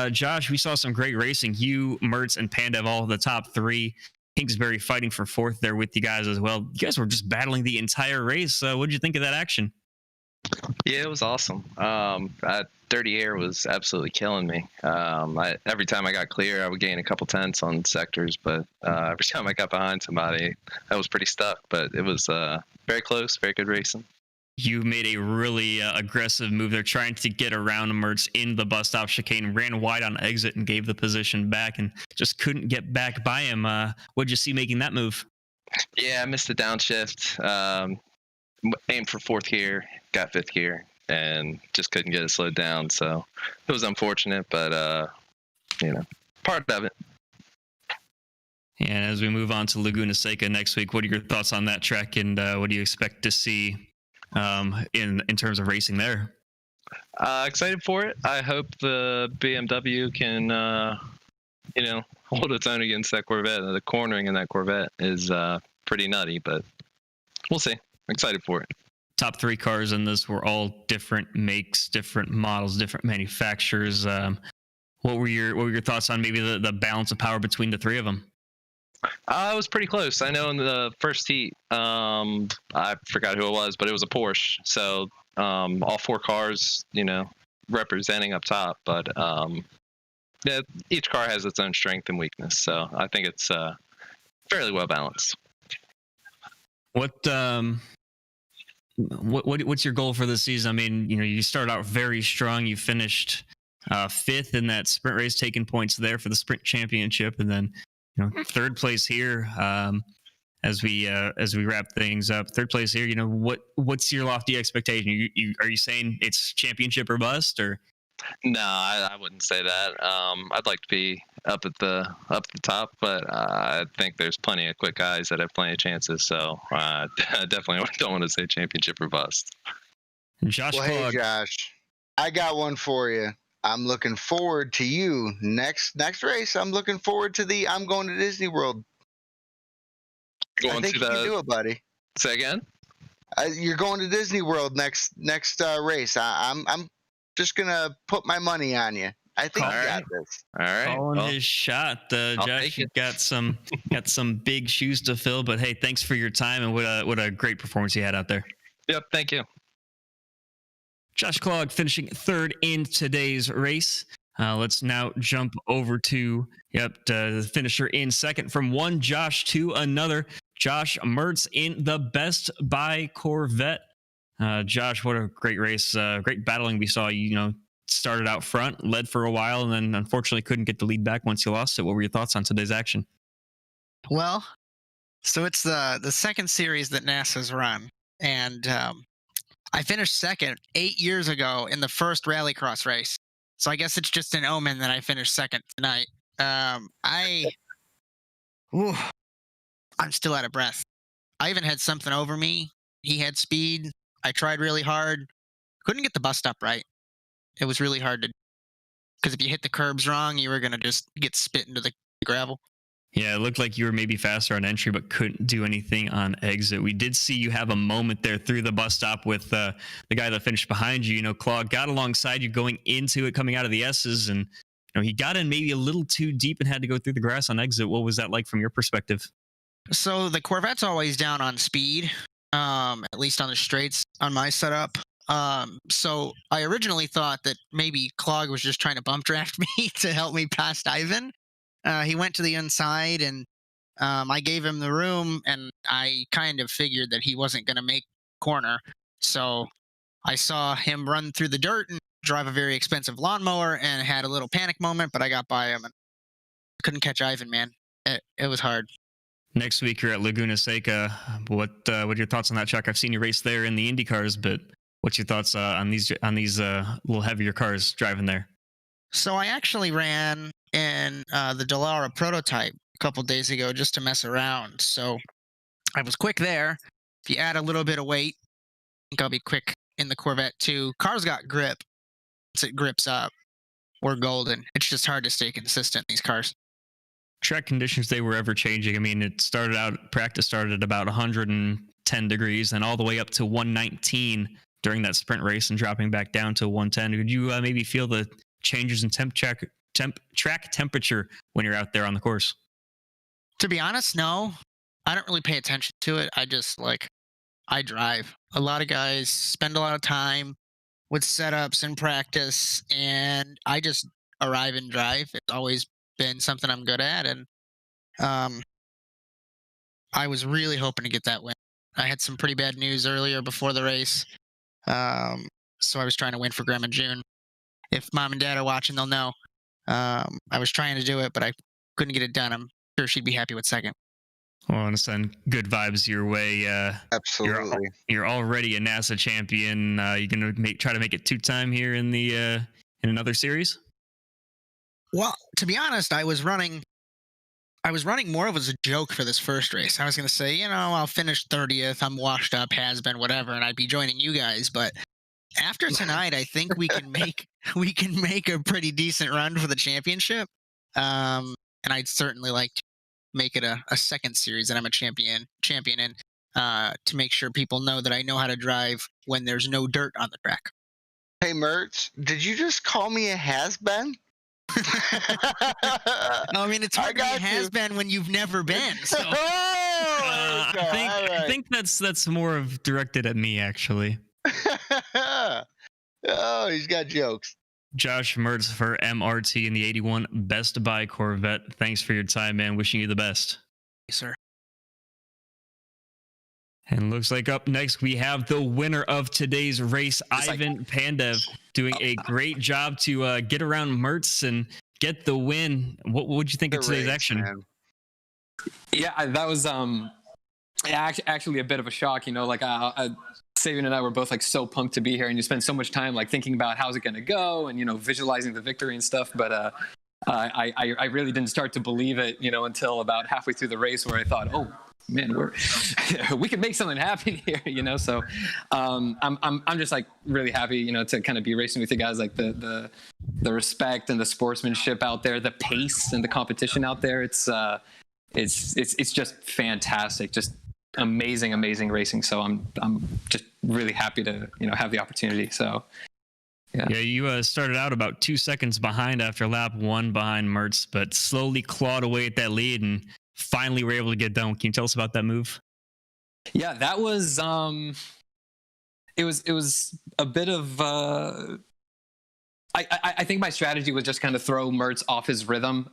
Josh, we saw some great racing. You, Mertz, and Pandev, all the top 3. Kingsbury fighting for 4th there with you guys as well. You guys were just battling the entire race. What did you think of that action? Yeah, it was awesome. Dirty air was absolutely killing me. Every time I got clear, I would gain a couple tenths on sectors, but every time I got behind somebody, I was pretty stuck. But it was very close, very good racing. You made a really aggressive move there, trying to get around Mertz in the bus stop chicane, ran wide on exit and gave the position back, and just couldn't get back by him. What'd you see making that move? Yeah, I missed the downshift. Aimed for 4th gear, got 5th gear, and just couldn't get it slowed down. So it was unfortunate, but part of it. And as we move on to Laguna Seca next week, what are your thoughts on that track, and what do you expect to see in terms of racing there? Excited for it. I hope the BMW can hold its own against that Corvette. The cornering in that Corvette is pretty nutty, but we'll see. Excited for it. Top 3 cars in this were all different makes, different models, different manufacturers. What were your thoughts on maybe the balance of power between the three of them? It was pretty close. I know in the first heat, I forgot who it was, but it was a Porsche. So all 4 cars, representing up top. But yeah, each car has its own strength and weakness. So I think it's fairly well balanced. What's your goal for this season? I mean, you started out very strong. You finished 5th in that sprint race, taking points there for the sprint championship, and then 3rd place here. As we wrap things up, 3rd place here. What's your lofty expectation? Are you saying it's championship or bust, or? No, I wouldn't say that. I'd like to be up at the top, but I think there's plenty of quick guys that have plenty of chances. So I definitely don't want to say championship or bust. Josh, hey Josh, I got one for you. I'm looking forward to you next race. I'm looking forward to I'm going to Disney World. I think you can do it, buddy. Say again? You're going to Disney World next race. I'm just gonna put my money on you. I think you got this. All right. Calling his shot. Josh, you've got some big shoes to fill, but hey, thanks for your time, and what a great performance you had out there. Yep, thank you. Josh Clogg finishing 3rd in today's race. Let's now jump over to the finisher in 2nd from one Josh to another. Josh Mertz in the Best Buy Corvette. Josh, what a great race. Great battling we saw. Started out front, led for a while, and then unfortunately couldn't get the lead back once you lost it. What were your thoughts on today's action? Well, so it's the 2nd series that NASA's run, and I finished 2nd 8 years ago in the first rallycross race. So I guess it's just an omen that I finished 2nd tonight. I'm still out of breath. Ivan had something over me. He had speed. I tried really hard. Couldn't get the bus stop right. It was really hard to, because if you hit the curbs wrong, you were going to just get spit into the gravel. Yeah, it looked like you were maybe faster on entry, but couldn't do anything on exit. We did see you have a moment there through the bus stop with the guy that finished behind you. Claude got alongside you going into it, coming out of the S's, and he got in maybe a little too deep and had to go through the grass on exit. What was that like from your perspective? So the Corvette's always down on speed, at least on the straights on my setup. So I originally thought that maybe Clog was just trying to bump draft me to help me past Ivan. He went to the inside, and I gave him the room, and I kind of figured that he wasn't going to make corner. So I saw him run through the dirt and drive a very expensive lawnmower, and had a little panic moment, but I got by him and couldn't catch Ivan, man. It was hard. Next week you're at Laguna Seca. What are your thoughts on that, Chuck? I've seen you race there in the Indy cars, but what's your thoughts on these little heavier cars driving there? So I actually ran in the Dallara prototype a couple days ago just to mess around. So I was quick there. If you add a little bit of weight, I think I'll be quick in the Corvette too. Car's got grip. Once it grips up, we're golden. It's just hard to stay consistent in these cars. Track conditions, they were ever changing. I mean, practice started at about 110 degrees and all the way up to 119 during that sprint race and dropping back down to 110. Could you maybe feel the changes in track temperature when you're out there on the course? To be honest, no. I don't really pay attention to it. I drive. A lot of guys spend a lot of time with setups and practice, and I just arrive and drive. It's always been something I'm good at, and I was really hoping to get that win. I had some pretty bad news earlier before the race, so I was trying to win for Grandma June. If Mom and Dad are watching, they'll know. I was trying to do it, but I couldn't get it done. I'm sure she'd be happy with 2nd. Well, I want to send good vibes your way. Absolutely. You're already a NASA champion. You gonna try to make it 2-time here in another series? Well, to be honest, I was running more of as a joke for this first race. I was going to say, I'll finish 30th. I'm washed up, has been, whatever, and I'd be joining you guys. But after tonight, I think we can make a pretty decent run for the championship. And I'd certainly like to make it a 2nd series that I'm a champion in, to make sure people know that I know how to drive when there's no dirt on the track. Hey, Mertz, did you just call me a has-been? I mean, it's hard to be a has-been when you've never been. So. I think that's more of directed at me, actually. Oh, he's got jokes. Josh Mertz for MRT in the 81 Best Buy Corvette. Thanks for your time, man. Wishing you the best. Yes, sir. And looks like up next we have the winner of today's race, Ivan Pandev, doing a great job to get around Mertz and get the win. What would you think of today's action? Man. Yeah, that was actually a bit of a shock. You know, like Sabian and I were both like so pumped to be here, and you spend so much time like thinking about how's it going to go, and visualizing the victory and stuff. But I really didn't start to believe it, until about halfway through the race, where I thought, oh man, we could make something happen here, So I'm just like really happy, to kind of be racing with you guys. Like the respect and the sportsmanship out there, the pace and the competition out there. It's just fantastic, just amazing racing. So I'm just really happy to have the opportunity. So yeah, you started out about 2 seconds behind after lap 1 behind Mertz, but slowly clawed away at that lead and finally were able to get done. Can you tell us about that move? Yeah, that was it was a bit of I think my strategy was just kind of throw Mertz off his rhythm.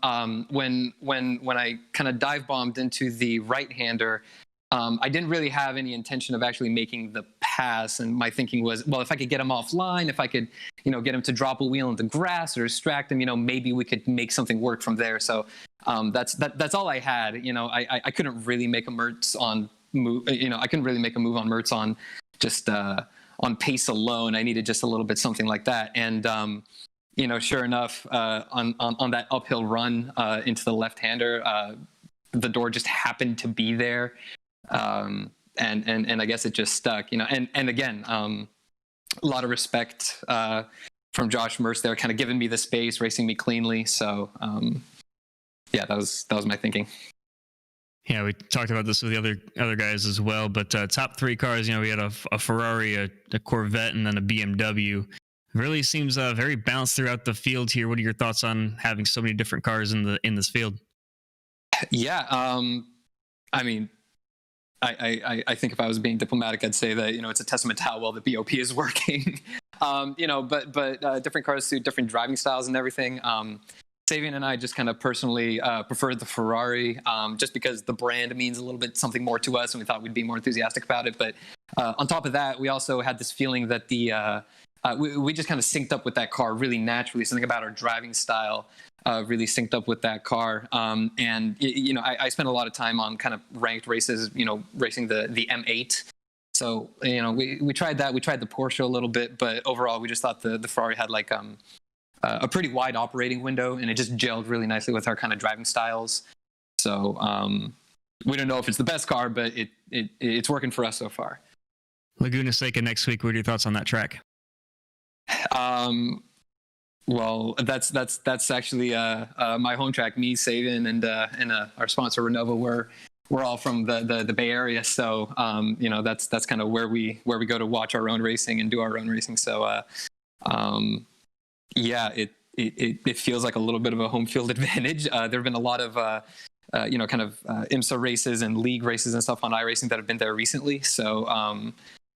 When I kind of dive bombed into the right-hander, I didn't really have any intention of actually making the pass, and my thinking was, well, if I could get him offline, if I could, get him to drop a wheel into grass or distract him, maybe we could make something work from there. So that's all I had. I couldn't really make a Mertz on move. I couldn't really make a move on Mertz on just on pace alone. I needed just a little bit something like that, and sure enough, on that uphill run into the left-hander, the door just happened to be there. And I guess it just stuck, and again, a lot of respect from Josh Mertz there, kind of giving me the space, racing me cleanly. So yeah, that was my thinking. Yeah, we talked about this with the other guys as well, but top 3 cars, we had a Ferrari, a Corvette, and then a BMW. Really seems very balanced throughout the field here. What are your thoughts on having so many different cars in this field? Yeah, I mean, I think if I was being diplomatic, I'd say that it's a testament to how well the BOP is working. But different cars suit different driving styles and everything. Sabian and I just kind of personally preferred the Ferrari, just because the brand means a little bit something more to us, and we thought we'd be more enthusiastic about it. But on top of that, we also had this feeling that we just kind of synced up with that car really naturally. Something about our driving style really synced up with that car. And I spent a lot of time on kind of ranked races, racing the M8. So, we tried that. We tried the Porsche a little bit, but overall, we just thought the Ferrari had like a pretty wide operating window, and it just gelled really nicely with our kind of driving styles. So we don't know if it's the best car, but it's working for us so far. Laguna Seca next week. What are your thoughts on that track? Well, that's actually my home track. Me, Sabian, and our sponsor Renova. We're all from the Bay Area, so that's kind of where we go to watch our own racing and do our own racing. So yeah, it feels like a little bit of a home field advantage. There have been a lot of kind of IMSA races and league races and stuff on iRacing that have been there recently. So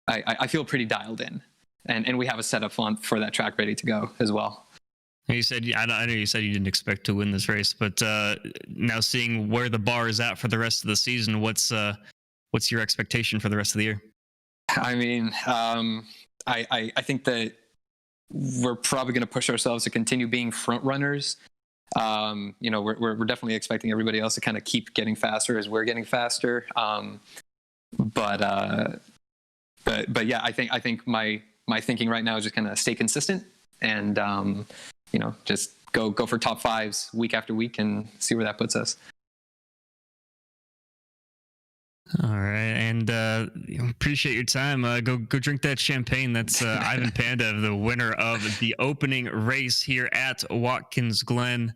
I feel pretty dialed in, and we have a setup for that track ready to go as well. You said, I know you said you didn't expect to win this race, but now seeing where the bar is at for the rest of the season, what's your expectation for the rest of the year? I mean, I think that we're probably going to push ourselves to continue being front runners. We're definitely expecting everybody else to kind of keep getting faster as we're getting faster. But yeah, I think my thinking right now is just kind of stay consistent and just go for top 5s week after week and see where that puts us. All right, and appreciate your time. Go drink that champagne. That's Ivan Pandev, the winner of the opening race here at Watkins Glen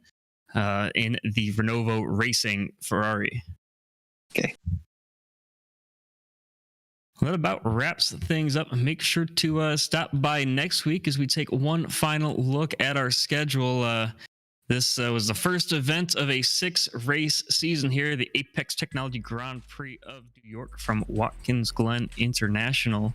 in the Renova Racing Ferrari. Okay. Well, that about wraps things up. Make sure to stop by next week as we take one final look at our schedule. This was the first event of a 6-race season here, the Apex Technology Grand Prix of New York from Watkins Glen International.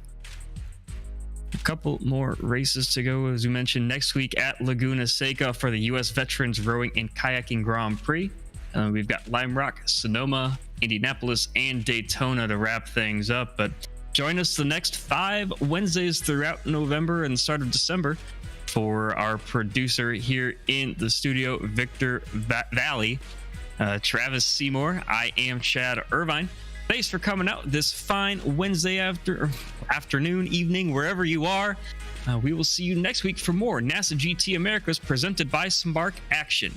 A couple more races to go, as we mentioned, next week at Laguna Seca for the U.S. Veterans Rowing and Kayaking Grand Prix. We've got Lime Rock, Sonoma, Indianapolis, and Daytona to wrap things up. But join us the next 5 Wednesdays throughout November and the start of December for our producer here in the studio, Victor Valley, Travis Seymour. I am Chad Irvine. Thanks for coming out this fine Wednesday afternoon, evening, wherever you are. We will see you next week for more NASA GT Americas presented by Spark Action.